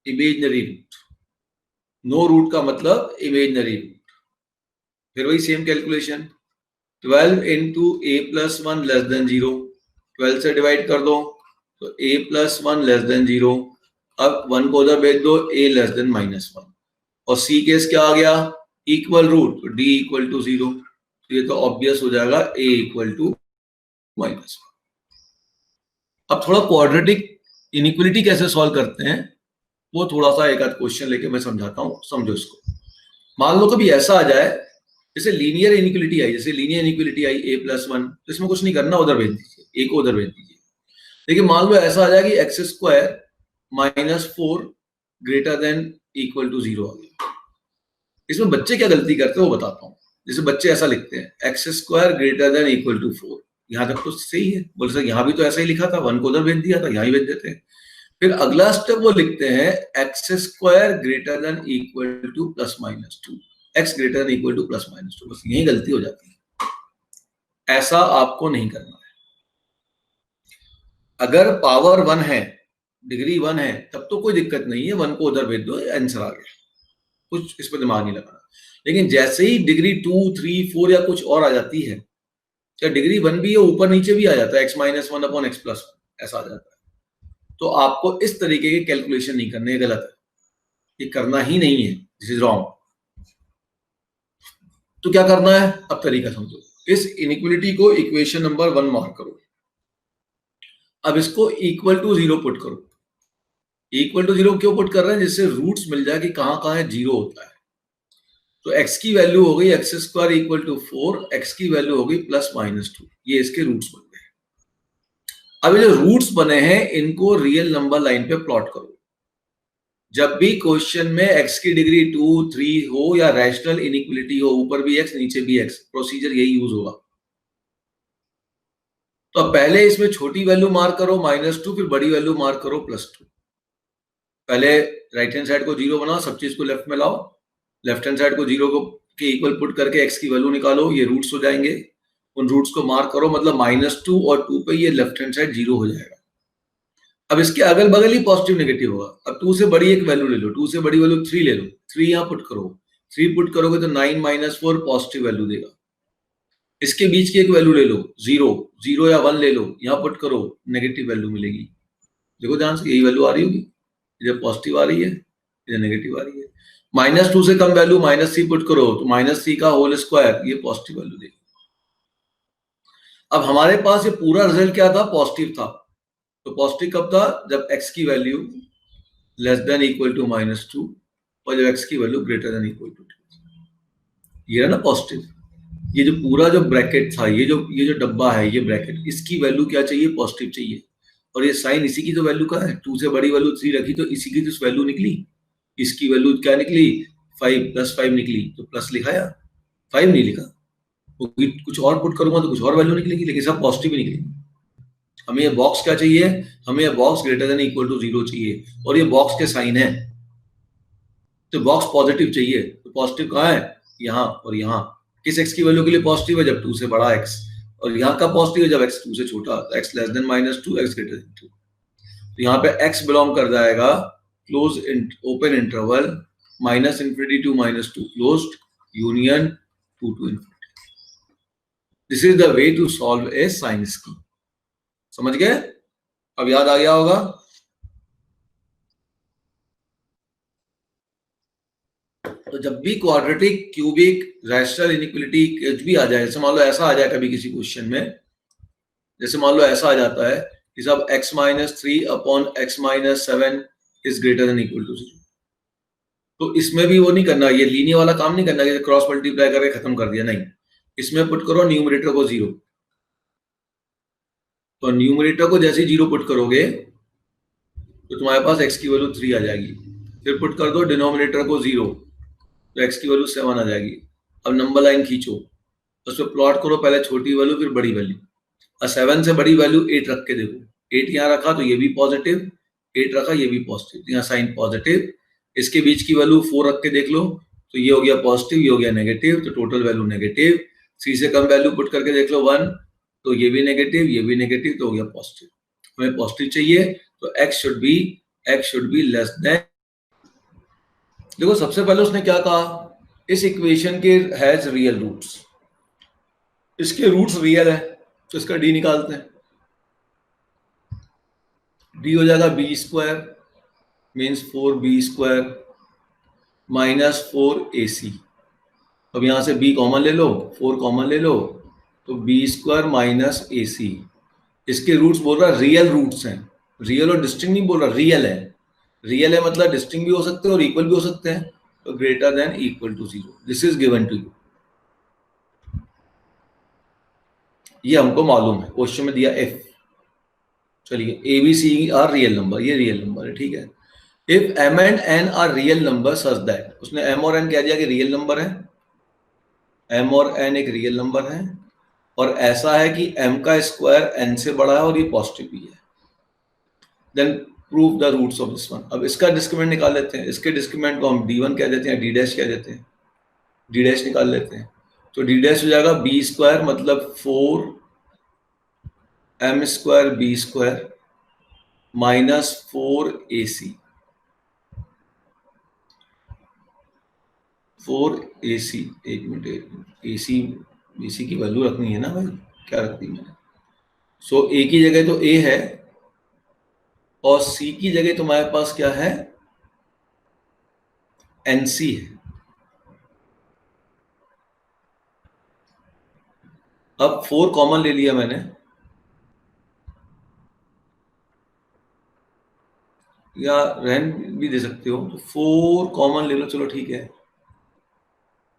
A: इमेजिनरी रूट। नो रूट का मतलब इमेजिनरी रूट। फिर वही same calculation, 12 into a plus 1 less than 0, 12 से डिवाइड कर दो तो a प्लस 1 लेस देन 0। अब 1 को उधर भेज दो, a लेस देन माइनस 1, और सी केस क्या आ गया, इक्वल रूट, तो d इक्वल टू 0। तो ये तो ऑब्वियस हो जाएगा a इक्वल टू माइनस 1। अब थोड़ा क्वाड्रेटिक इनइक्वलिटी कैसे सॉल्व करते हैं वो थोड़ा सा एक आध क्वेश्चन लेके मैं समझाता हूं, समझो इसको। मान लो कभी ऐसा आ जाए जैसे लीनियर इनइक्वलिटी आई, जैसे linear inequality I a plus 1, तो इसमें कुछ नहीं करना, उधर भेज दीजिए, a को उधर भेज दीजिए। लेकिन मान लो ऐसा आ जाए कि x² minus 4 greater than equal to 0 आ गया। इसमें बच्चे क्या गलती करते हैं वो बताता हूँ। जैसे बच्चे ऐसा लिखते हैं x² greater than equal to 4, यहां तक तो सही है, बोल सकते यहाँ भी तो ऐसा ही लिखा था, 1 को उधर भेज दिया था, यहाँ ही भेज देते हैं। फिर अगला स्टेप वो लिखते हैं x² greater than equal two plus minus 2, x greater than equal two plus minus 2, बस यही गलती हो जाती है। ऐसा आपको नहीं करना है। अगर पावर 1 है, डिग्री 1 है, तब तो कोई दिक्कत नहीं है, 1 को उधर भेज दो, आंसर आ गया, कुछ इस पर दिमाग नहीं लगाना। लेकिन जैसे ही डिग्री 2, 3, 4 या कुछ और आ जाती है, या डिग्री 1 भी है, ऊपर नीचे भी आ जाता है, x minus 1 upon x plus 1 ऐसा आ जाता है, तो आपको इस तरीके के कैलकुलेशन नहीं करने, गलत है, ये करना ही नहीं है, दिस इज रॉन्ग। तो क्या करना है, अब तरीका समझो। इस इनइक्वलिटी को इक्वेशन नंबर 1 मार्क करो। अब इसको इक्वल टू 0 पुट करो। इक्वल टू 0 क्यों पुट कर रहे हैं, जिससे रूट्स मिल जाए कि कहां कहां 0 होता है। तो x की वैल्यू हो गई x² इक्वल टू 4, x की वैल्यू हो गई प्लस माइनस 2, ये इसके रूट्स बन गए। अब ये जो रूट्स बने हैं इनको रियल नंबर लाइन पे प्लॉट करो। जब भी क्वेश्चन में x की डिग्री 2, 3 हो या रैशनल इनइक्वलिटी हो, ऊपर भी x नीचे भी x, प्रोसीजर यही यूज होगा। तो पहले इसमें छोटी वैल्यू मार्क करो -2, फिर बड़ी वैल्यू मार्क करो +2। पहले राइट हैंड साइड को 0 बनाओ, सब चीज को लेफ्ट में लाओ, लेफ्ट हैंड साइड को 0 को के इक्वल पुट करके x की वैल्यू निकालो, ये रूट्स हो जाएंगे, उन रूट्स को मार्क करो, मतलब -2 और 2 पे ये लेफ्ट हैंड साइड 0 हो जाएगा। अब इसके अगल बगल ही पॉजिटिव नेगेटिव होगा। अब 2 से बड़ी एक वैल्यू ले लो, 2 से बड़ी वैल्यू 3 ले लो, 3 यहाँ पुट करो, 3 पुट करोगे तो 9 - 4 पॉजिटिव वैल्यू देगा। इसके बीच की एक वैल्यू ले लो, 0, 0 या 1 ले लो, यहाँ पुट करो, नेगेटिव वैल्यू मिलेगी। देखो ध्यान से, यही वैल्यू आ रही होगी, इधर पॉजिटिव आ रही है, इधर नेगेटिव आ रही है। -2 से कम वैल्यू -3 पुट करो तो -3 का होल स्क्वायर, ये पॉजिटिव वैल्यू देगी। अब हमारे पास ये पूरा रिजल्ट क्या था? पॉजिटिव था। तो पॉजिटिव कब था? जब x की value less than equal to -2 और जब x की value greater than equal to 2। ये है ना पॉजिटिव। ये जो पूरा जो ब्रैकेट था, ये जो डब्बा है, ये ब्रैकेट, इसकी वैल्यू क्या चाहिए? पॉजिटिव चाहिए। और ये साइन इसी की तो वैल्यू का है, 2 से बड़ी वैल्यू 3 रखी तो इसी की तो वैल्यू निकली। इसकी वैल्यू क्या निकली? 5 +5 निकली, तो प्लस लिखाया, 5 नहीं लिखा। कुछ और पुट करूंगा तो कुछ और वैल्यू निकलेगी, लेकिन सब पॉजिटिव ही निकलेगी। हमें ये बॉक्स क्या चाहिए? हमें ये box greater than equal to 0 चाहिए, और ये बॉक्स के साइन है, तो बॉक्स पॉजिटिव चाहिए। तो पॉजिटिव कहाँ है? यहाँ और यहाँ। किस x की वैल्यू के लिए पॉजिटिव है? जब 2 से बड़ा x। और यहाँ का पॉजिटिव है जब x 2 से छोटा, तो x less than -2, x greater than 2। तो यहाँ पे x बिलोंग कर जाएगा close open interval -∞ to -2 closed union 2 to ∞। This is the way to solve a sign scheme. समझ गए? अब याद आ गया होगा। तो जब भी क्वाड्रेटिक, क्यूबिक, रैशनल इनइक्वालिटी कुछ भी आ जाए, जैसे मान लो ऐसा आ जाए कभी किसी क्वेश्चन में, जैसे मान लो ऐसा आ जाता है कि सब x - 3 upon x - 7 is greater than equal to 0, तो इसमें भी वो नहीं करना, ये लीनियर वाला काम नहीं करना कि क्रॉस मल्टीप्लाई करके खत्म कर दिया, नहीं। इसमें पुट करो न्यूमरेटर को 0, तो न्यूमरेटर को जैसे 0 पुट करोगे तो तुम्हारे पास x की वैल्यू 3 आ जाएगी। फिर पुट कर दो डिनोमिनेटर को 0, तो x की वैल्यू 7 आ जाएगी। अब नंबर लाइन खींचो, उसमें प्लॉट करो, पहले छोटी वैल्यू फिर बड़ी वैल्यू। और 7 से बड़ी वैल्यू 8 रख के देखो, 8 यहाँ रखा तो ये भी पॉजिटिव, 8 रखा ये भी पॉजिटिव, यहाँ साइन पॉजिटिव। इसके बीच की वैल्यू 4 रख के देख लो, तो ये हो गया पॉजिटिव, ये हो गया नेगेटिव, तो टोटल वैल्यू नेगेटिव। 3 से कम वैल्यू पुट करके देख लो 1, तो ये भी नेगेटिव, ये भी नेगेटिव, तो हो गया पॉजिटिव। हमें पॉजिटिव चाहिए, तो x should be less then. देखो सबसे पहले उसने क्या कहा, इस इक्वेशन के हैज रियल रूट्स, इसके रूट्स रियल है, तो इसका d निकालते हैं। d हो जाएगा b² मीन्स 4b² -4ac। अब यहां से b कॉमन ले लो, 4 कॉमन ले लो, तो b² -ac। इसके रूट्स बोल रहा है रियल रूट्स हैं, रियल और डिस्टिंक्ट नहीं बोल रहा, रियल है। रियल है मतलब डिस्टिंक्ट भी हो सकते हैं और इक्वल भी हो सकते हैं, तो greater than equal to 0, this is given to you. ये हमको मालूम है, क्वेश्चन में दिया f। चलिए a b c are real number, ये रियल नंबर है, ठीक है। If m and n are real number such that, उसने m और n कह दिया कि रियल नंबर है, m और n एक रियल नंबर है, और ऐसा है कि m का स्क्वायर n से बड़ा है और ये पॉजिटिव भी है, then prove the roots of this one. अब इसका डिस्क्रिमिनेंट निकाल लेते हैं, इसके डिस्क्रिमिनेंट को हम d1 कह देते हैं, d' कह देते हैं, d' निकाल लेते हैं, तो d' हो जाएगा b² मतलब 4m² b² -4ac, 4ac। एक मिनट, ac की वैल्यू रखनी है ना भाई, क्या रखनी मैंने? सो a की जगह तो a है और c की जगह तुम्हारे पास क्या है? nc है। अब 4 कॉमन ले लिया मैंने, या रहन भी दे सकते हो, तो 4 कॉमन ले लो, चलो ठीक है,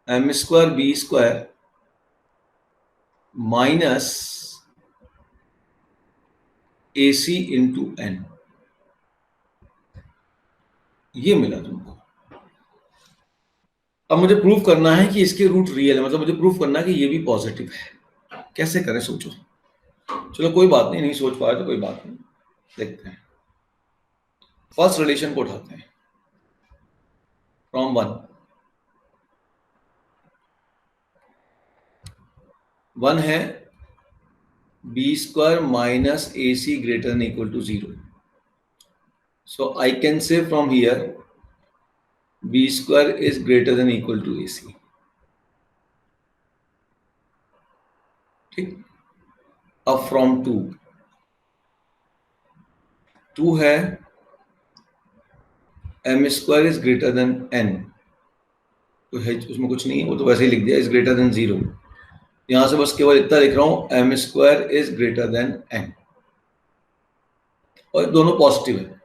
A: m² b² minus ac into n, ये मिला तुमको। अब मुझे प्रूफ करना है कि इसके रूट रियल है, मतलब मुझे प्रूफ करना है कि ये भी पॉजिटिव है। कैसे करें सोचो। चलो कोई बात नहीं, नहीं सोच पाए तो कोई बात नहीं, देखते हैं। फर्स्ट रिलेशन को उठाते हैं फ्रॉम 1। वन है b square minus A c greater than equal to 0. So I can say from here b square is greater than equal to ac. ठीक. अब फ्रॉम टू है m square is greater than n, तो है उसमें कुछ नहीं है, वो तो वैसे ही लिख दिया, इज ग्रेटर देन 0. यहां से बस केवल इतना लिख रहा हूं, m square is greater than n, और दोनों पॉजिटिव है.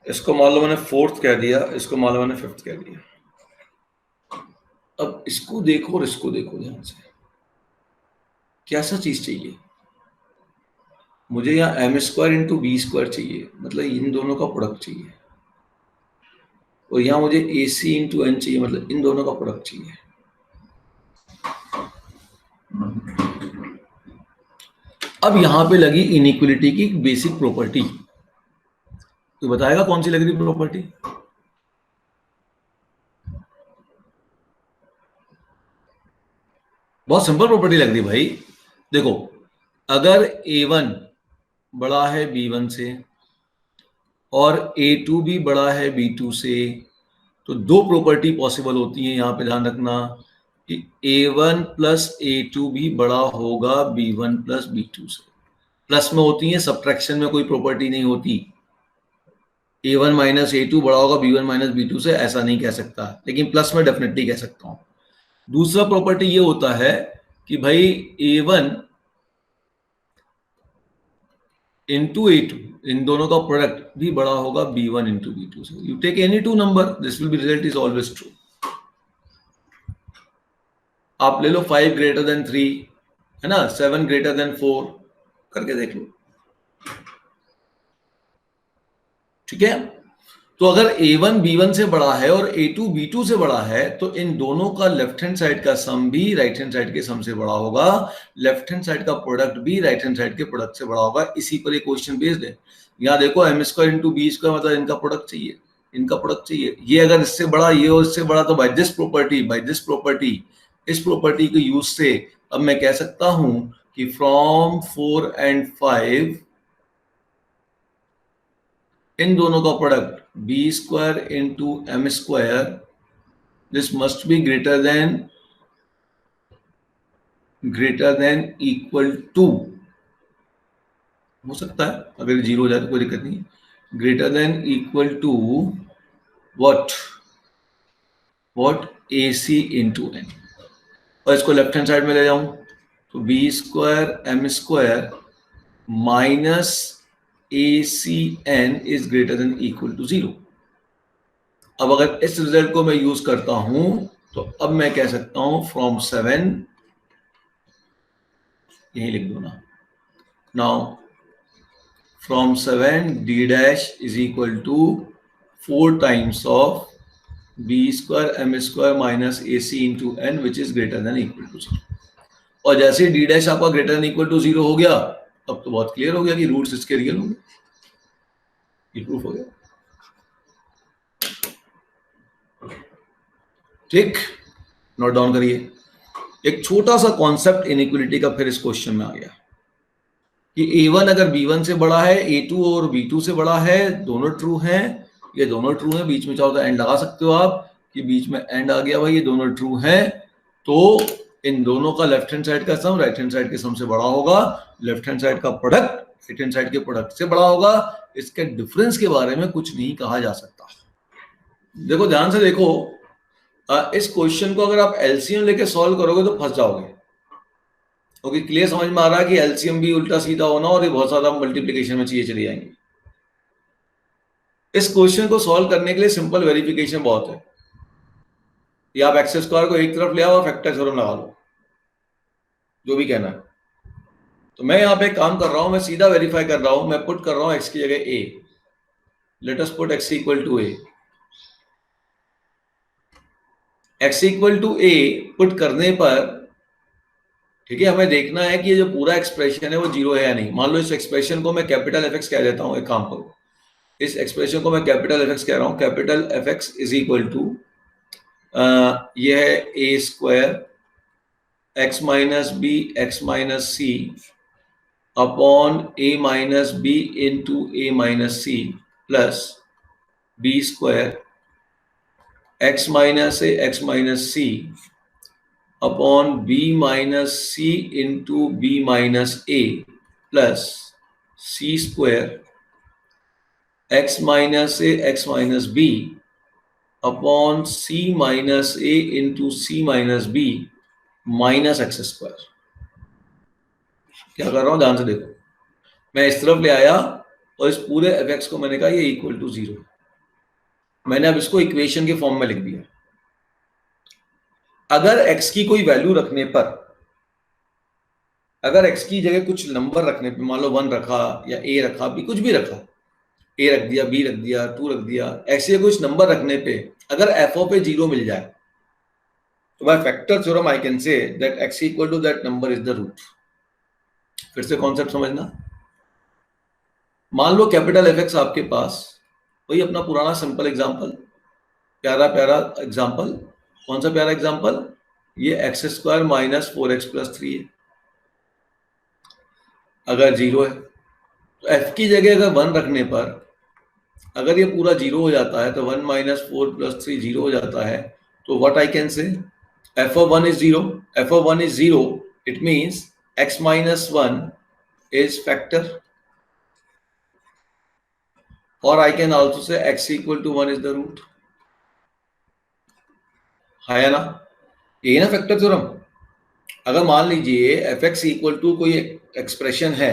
A: इसको मान लो मैंने फोर्थ कह दिया, इसको मान लो मैंने फिफ्थ कह दिया. अब इसको देखो और इसको देखो ध्यान से, कैसा चीज चाहिए मुझे? यहाँ m square into b square चाहिए, मतलब इन दोनों का प्रोडक्ट चाहिए, और यहाँ मुझे ए सी इंटू एन चाहिए, मतलब इन दोनों का प्रोडक्ट चाहिए. अब यहां पे लगी इनइक्वलिटी की बेसिक प्रॉपर्टी, तो बताएगा कौन सी लग रही प्रॉपर्टी? बहुत सिंपल प्रॉपर्टी लग रही भाई. देखो, अगर A1 बड़ा है B1 से और A2 भी बड़ा है B2 से, तो दो प्रॉपर्टी पॉसिबल होती है. यहां पे ध्यान रखना कि A1 प्लस A2 भी बड़ा होगा B1 प्लस B2 से. प्लस में होती है, सब्ट्रैक्शन में कोई प्रॉपर्टी नहीं होती. A1 माइनस A2 बड़ा होगा B1 माइनस B2 से, ऐसा नहीं कह सकता, लेकिन प्लस में डेफिनेटली कह सकता हूं. दूसरा प्रॉपर्टी ये होता है कि भाई A1 इंटू A2, इन दोनों का प्रोडक्ट भी बड़ा होगा B1 इंटू B2 से. You take any two number, this will be result is always true. आप ले लो 5 ग्रेटर देन 3, है ना, 7 ग्रेटर देन 4, करके देख लो. ठीक है. तो अगर A1 B1 से बड़ा है और A2 B2 से बड़ा है, तो इन दोनों का लेफ्ट हैंड साइड का सम भी राइट हैंड साइड के सम से बड़ा होगा, लेफ्ट हैंड साइड का प्रोडक्ट भी राइट हैंड साइड के प्रोडक्ट से बड़ा होगा. इसी पर ये क्वेश्चन बेस्ड है. यहाँ देखो m square into b square, मतलब इनका प्रोडक्ट चाहिए, इनका प्रोडक्ट चाहिए. ये अगर इससे बड़ा, ये और इससे बड़ा, तो बाय दिस प्रॉपर्टी, इस प्रॉपर्टी के यूज से अब मैं कह सकता हूं कि फ्रॉम 4 and 5 इन दोनों का product b square into m square, this must be greater than equal to, हो सकता है अगर जीरो हो जाए तो कोई दिक्कत नहीं, greater than equal to what a C into n. और इसको लेफ्ट हैंड साइड में ले जाऊं तो b square M square minus A c n is greater than equal to 0. अब अगर इस रिजल्ट को मैं यूज करता हूं तो अब मैं कह सकता हूं फ्रॉम 7, यही लिख दो ना, now from 7 D dash is equal to 4 times of B square M square minus A C into N which is greater than equal to 0. और जैसे डी डैश आपका ग्रेटर देन इक्वल टू 0 हो गया, अब तो बहुत क्लियर हो गया कि रूट्स इसके रियल होंगे. ये प्रूफ हो गया. ठीक, नोट डाउन करिए. एक छोटा सा कॉन्सेप्ट इनइक्वलिटी का फिर इस क्वेश्चन में आ गया कि A1 अगर B1 से बड़ा है, A2 और B2 से बड़ा है, दोनों ट्रू हैं, ये दोनों ट्रू हैं, बीच में चाहो तो एंड लगा सकते हो आप कि बीच में एंड आ गया भाई, ये दोनों ट्रू हैं, तो इन दोनों का लेफ्ट हैंड साइड का सम राइट हैंड साइड के सम से बड़ा होगा, लेफ्ट हैंड साइड का प्रोडक्ट राइट हैंड साइड के प्रोडक्ट से बड़ा होगा. इसके डिफरेंस के बारे में कुछ नहीं कहा जा सकता. देखो ध्यान से देखो, इस क्वेश्चन को अगर आप एलसीएम लेके सॉल्व करोगे तो फंस जाओगे. ओके, क्लियर समझ में आ रहा है कि एलसीएम भी उल्टा सीधा होना और ये बहुत ज्यादा मल्टीप्लिकेशन में चीजें चली जाएंगी. इस क्वेश्चन को सॉल्व करने के लिए सिंपल वेरिफिकेशन बहुत है. ये आप एक्स स्क्वायर को एक तरफ ले आओ, फैक्टर थ्योरम लगा लो, जो भी कहना है. तो मैं यहाँ पे काम कर रहा हूं, मैं सीधा वेरीफाई कर रहा हूं, मैं पुट कर रहा हूं एक्स की जगह A. Let us put X equal to A. X equal to A put करने पर, ठीक है, हमें देखना है कि ये जो पूरा एक्सप्रेशन है वो जीरो है या नहीं. मान लो इस एक्सप्रेशन को मैं कैपिटल एफ एक्स कह देता हूं. एक काम करो, इस एक्सप्रेशन को मैं कैपिटल एफ एक्स कह रहा हूं। Capital F x is equal to ये है a square x minus b x minus C upon a minus b into a minus c plus B square x minus a x minus C upon b minus c into b minus A plus c square x minus a x minus b upon c minus a into c minus b minus x square. क्या कर रहा हूं ध्यान से देखो, मैं इस तरफ ले आया और इस पूरे एफ एक्स को मैंने कहा ये इक्वल टू 0। मैंने अब इसको इक्वेशन के फॉर्म में लिख दिया। अगर x की कोई वैल्यू रखने पर, अगर x की जगह कुछ नंबर रखने पर, मान लो 1 रखा या a रखा, b कुछ भी रखा, a रख दिया, b रख दिया, 2 रख दिया, ऐसे कुछ नंबर रखने पे अगर f ऑफ a 0 मिल जाए तो by factor theorem I can say that x equal to that number is the root. फिर से कॉन्सेप्ट समझना। मान लो कैपिटल एफ एक्स आपके पास, वही अपना पुराना सिंपल एग्जांपल, प्यारा प्यारा एग्जांपल। कौन सा प्यारा एग्जांपल? ये x square minus 4x plus 3 है। अगर 0 है तो f की जगह अगर 1 रखने पर अगर ये पूरा 0 हो जाता है तो 1 माइनस 4 प्लस 3 0 हो जाता है। तो व्हाट आई कैन से, f of 1 is 0, f of 1 is 0, it means x minus 1 is factor, or I can also say x equal to 1 is the root। है ना, ये ना फैक्टर थ्योरम। अगर मान लीजिए एफ एक्स इक्वल टू कोई expression है,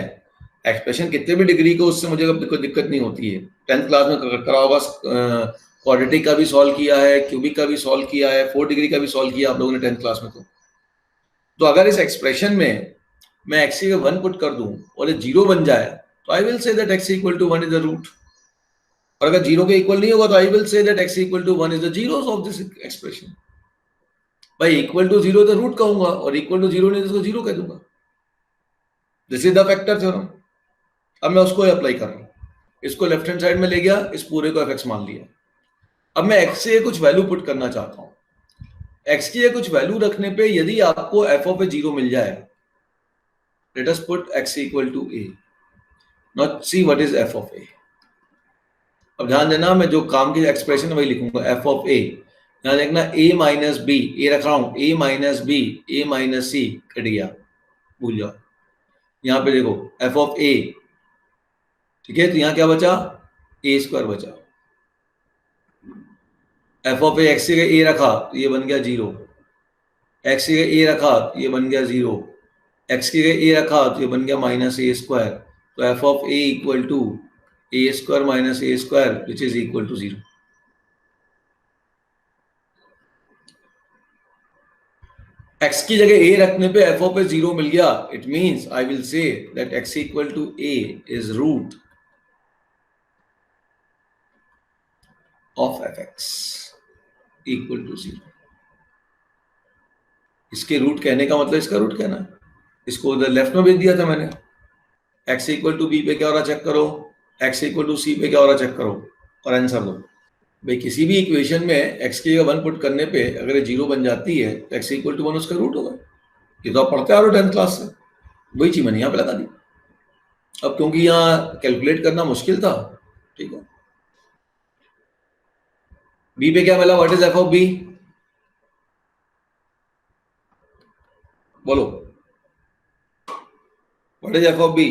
A: एक्सप्रेशन कितने भी डिग्री को, उससे मुझे कोई दिक्कत नहीं होती है। 10th क्लास में करा होगा, क्वाड्रेटिक का भी सॉल्व किया है, क्यूबिक का भी सॉल्व किया है, 4 डिग्री का भी सॉल्व किया आप लोगों ने 10th क्लास में। तो अगर इस एक्सप्रेशन में मैं एक्स की 1 पुट कर दूं और ये 0 बन जाए तो I will say that x equal to 1 is the root. और अगर 0 के इक्वल नहीं होगा तो I will say that x equal to 1 is the zeros of this expression. भाई इक्वल टू 0 तो रूट कहूंगा और इक्वल टू 0 नहीं तो उसको 0 कह दूंगा। This is the factor theorem. अब मैं उसको अप्लाई कर रहा हूं, इसको लेफ्ट हैंड साइड में ले गया, इस पूरे को एफ मान लिया। अब मैं एक्स से कुछ वैल्यू पुट करना चाहता हूं। एक्स की कुछ वैल्यू रखने पे यदि आपको एफ ऑफ ए 0 मिल जाए, let us put x equal to a, not see what is f of a। अब ध्यान देना, मैं जो काम की एक्सप्रेशन है वही लिखूंगा, f ऑफ a। ध्यान देखना, a माइनस बी, a रख रहा हूं, a minus B, a minus C cut गया, भूल जाओ। यहाँ पे देखो f ऑफ a, ठीक है, तो यहाँ क्या बचा, a स्क्वायर बचा। f ऑफ a, x की a रखा तो ये बन गया 0, x की a रखा तो ये बन गया 0, x की a रखा तो ये बन गया माइनस a स्क्वायर। तो f of a equal to a square minus a square which is equal to 0। x की जगह a रखने पे f ऑफ a 0 मिल गया। It means I will say that x equal to a is root of fx equal to 0। इसके root कहने का मतलब इसका रूट कहना है। इसको उधर लेफ्ट में भेज दिया था मैंने। x इक्वल टू b पे क्या हो रहा चेक करो, x इक्वल टू c पे क्या हो रहा चेक करो और आंसर दो। भाई किसी भी इक्वेशन में x की जगह 1 पुट करने पे अगर ये 0 बन जाती है तो x इक्वल टू 1 उसका रूट होगा। ये तो आप पढ़ते आ रहे हो 10th क्लास से, वही चीज मैंने यहाँ पे लगा दी। अब क्योंकि यहाँ कैलकुलेट करना मुश्किल था, ठीक है। b पे क्या मिला, what is f of b, बोलो what is f of b।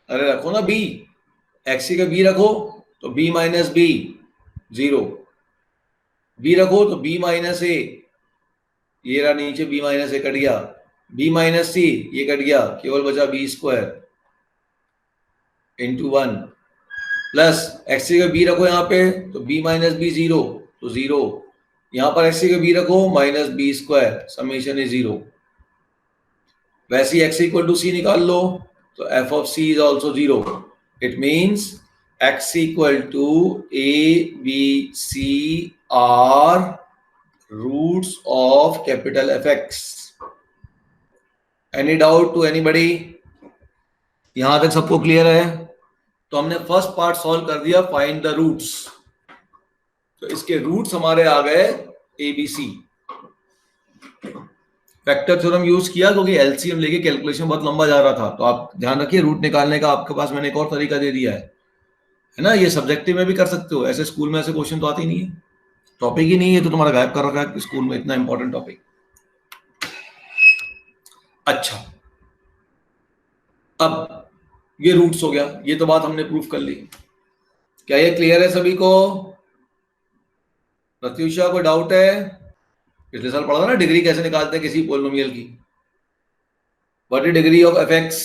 A: अरे रखो ना b, x की b रखो तो b माइनस बी 0, b रखो तो b माइनस a, ये रहा नीचे b माइनस a कट गया, b माइनस c ये कट गया, केवल बचा b square into 1 plus x की b रखो यहाँ पे तो b माइनस बी 0 तो 0, यहाँ पर x की b रखो minus B square, summation is 0। वैसे ही x इक्वल टू c निकाल लो तो f of c is also 0। It means x equal to a b c are roots of capital f x। Any doubt to anybody? यहां तक सबको clear है? तो हमने फर्स्ट पार्ट सॉल्व कर दिया, फाइंड द रूट्स। तो इसके रूट्स हमारे आ गए ABC। फैक्टर थ्योरम यूज किया क्योंकि एलसीएम लेके कैलकुलेशन बहुत लंबा जा रहा था, तो आप ध्यान रखिए रूट निकालने का आपके पास मैंने एक और तरीका दे दिया है ना। ये सब्जेक्टिव में भी कर सकते हो, ऐसे स्कूल में ऐसे क्वेश्चन तो आते ही नहीं है, टॉपिक ही नहीं है तो तुम्हारा गायब कर रखा है स्कूल में, इतना इंपॉर्टेंट टॉपिक। अच्छा, अब ये रूट्स हो गया, ये तो बात हमने प्रूफ कर ली। क्या ये क्लियर है सभी को? प्रत्युषा को डाउट है? पिछले साल पढ़ा था ना डिग्री कैसे निकालते हैं किसी पोलिनोमियल की। व्हाट इज डिग्री ऑफ एफ(x)?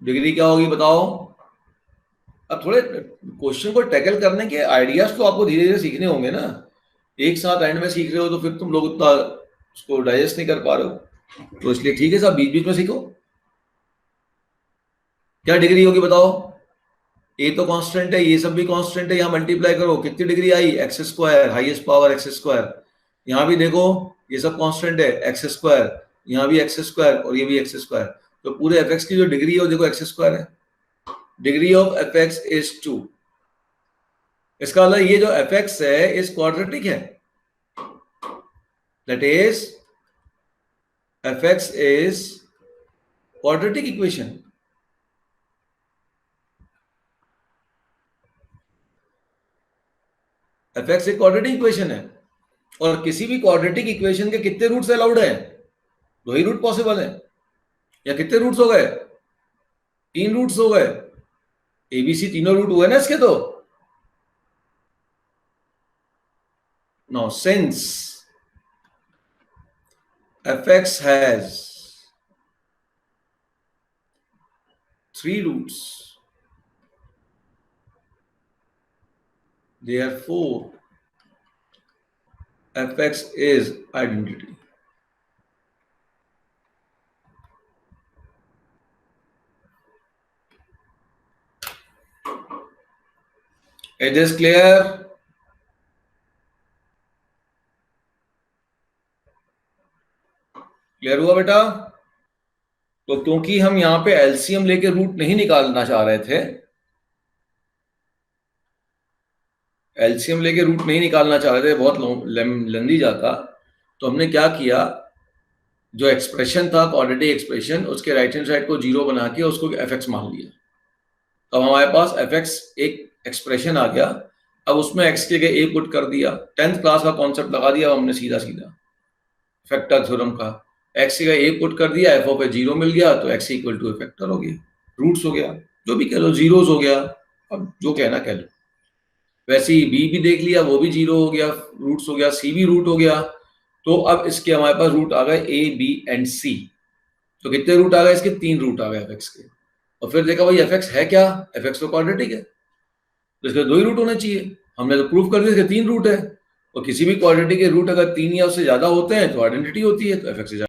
A: डिग्री क्या होगी बताओ? अब थोड़े क्वेश्चन को टैकल करने के आइडियाज तो आपको धीरे धीरे सीखने होंगे ना। एक साथ एंड में सीख रहे हो तो फिर तुम लोग उतना उसको डाइजेस्ट नहीं कर पा रहे हो, तो इसलिए ठीक है साहब, बीच बीच में सीखो। क्या डिग्री होगी बताओ? ए तो कांस्टेंट है, ये सब भी कांस्टेंट है, यहाँ मल्टीप्लाई करो कितनी degree I? X square, highest power x square. यहाँ भी देखो ये सब कांस्टेंट है, एक्स स्क्वायर, यहाँ भी एक्स स्क्वायर और ये भी एक्स स्क्वायर। तो पूरे एफ की जो डिग्री है वो देखो एक्स स्क्वायर है। Degree of F is 2। इसका मतलब ये जो एफ है इस क्वाड्रेटिक है, that is F is quadratic equation. F एक क्वाड्रेटिक इक्वेशन है, और किसी भी क्वाड्रेटिक इक्वेशन के कितने रूट्स अलाउड है? 2 ही रूट पॉसिबल है, या कितने रूट्स हो गए? 3 रूट्स हो गए। एबीसी तीनों रूट हुए ना इसके। तो know since fx has 3 roots, therefore fx is identity. It is clear? Clear हुआ बेटा? तो क्योंकि हम यहां पे एलसीएम लेके रूट नहीं निकालना चाह रहे थे, एलसीएम लेके रूट नहीं निकालना चाह रहे थे, बहुत लेंदी जाता, तो हमने क्या किया, जो एक्सप्रेशन था क्वाड्रेटिक एक्सप्रेशन, उसके राइट हैंड साइड को 0 बना के उसको fx मान लिया। तो हमारे पास fx एक एक्सप्रेशन आ गया। अब उसमें x के जगह a पुट कर दिया, 10th क्लास का कॉन्सेप्ट लगा दिया हमने सीधा सीधा फैक्टर थ्योरम का। x का a पुट कर दिया, f पे 0 मिल गया, तो x इक्वल टू फैक्टर हो गया, रूट्स हो गया, जो भी कह लो, जीरोस हो गया, अब जो कहना कह लो। वैसे ही b भी देख लिया, वो भी 0 हो गया, रूट्स हो गया, c भी रूट हो गया। तो अब इसके हमारे पास रूट आ गए a, b एंड c। तो कितने रूट आ गए इसके? 3 रूट आ गए fx के। और फिर देखा भाई fx है क्या? fx तो क्वाड्रेटिक है, तो इसके 2 ही रूट होने चाहिए। हमने तो प्रूफ कर दिया इसके 3 रूट है, और किसी भी क्वाड्रेटिक के रूट अगर 3 या उससे ज्यादा होते हैं तो आइडेंटिटी होती है, तो fx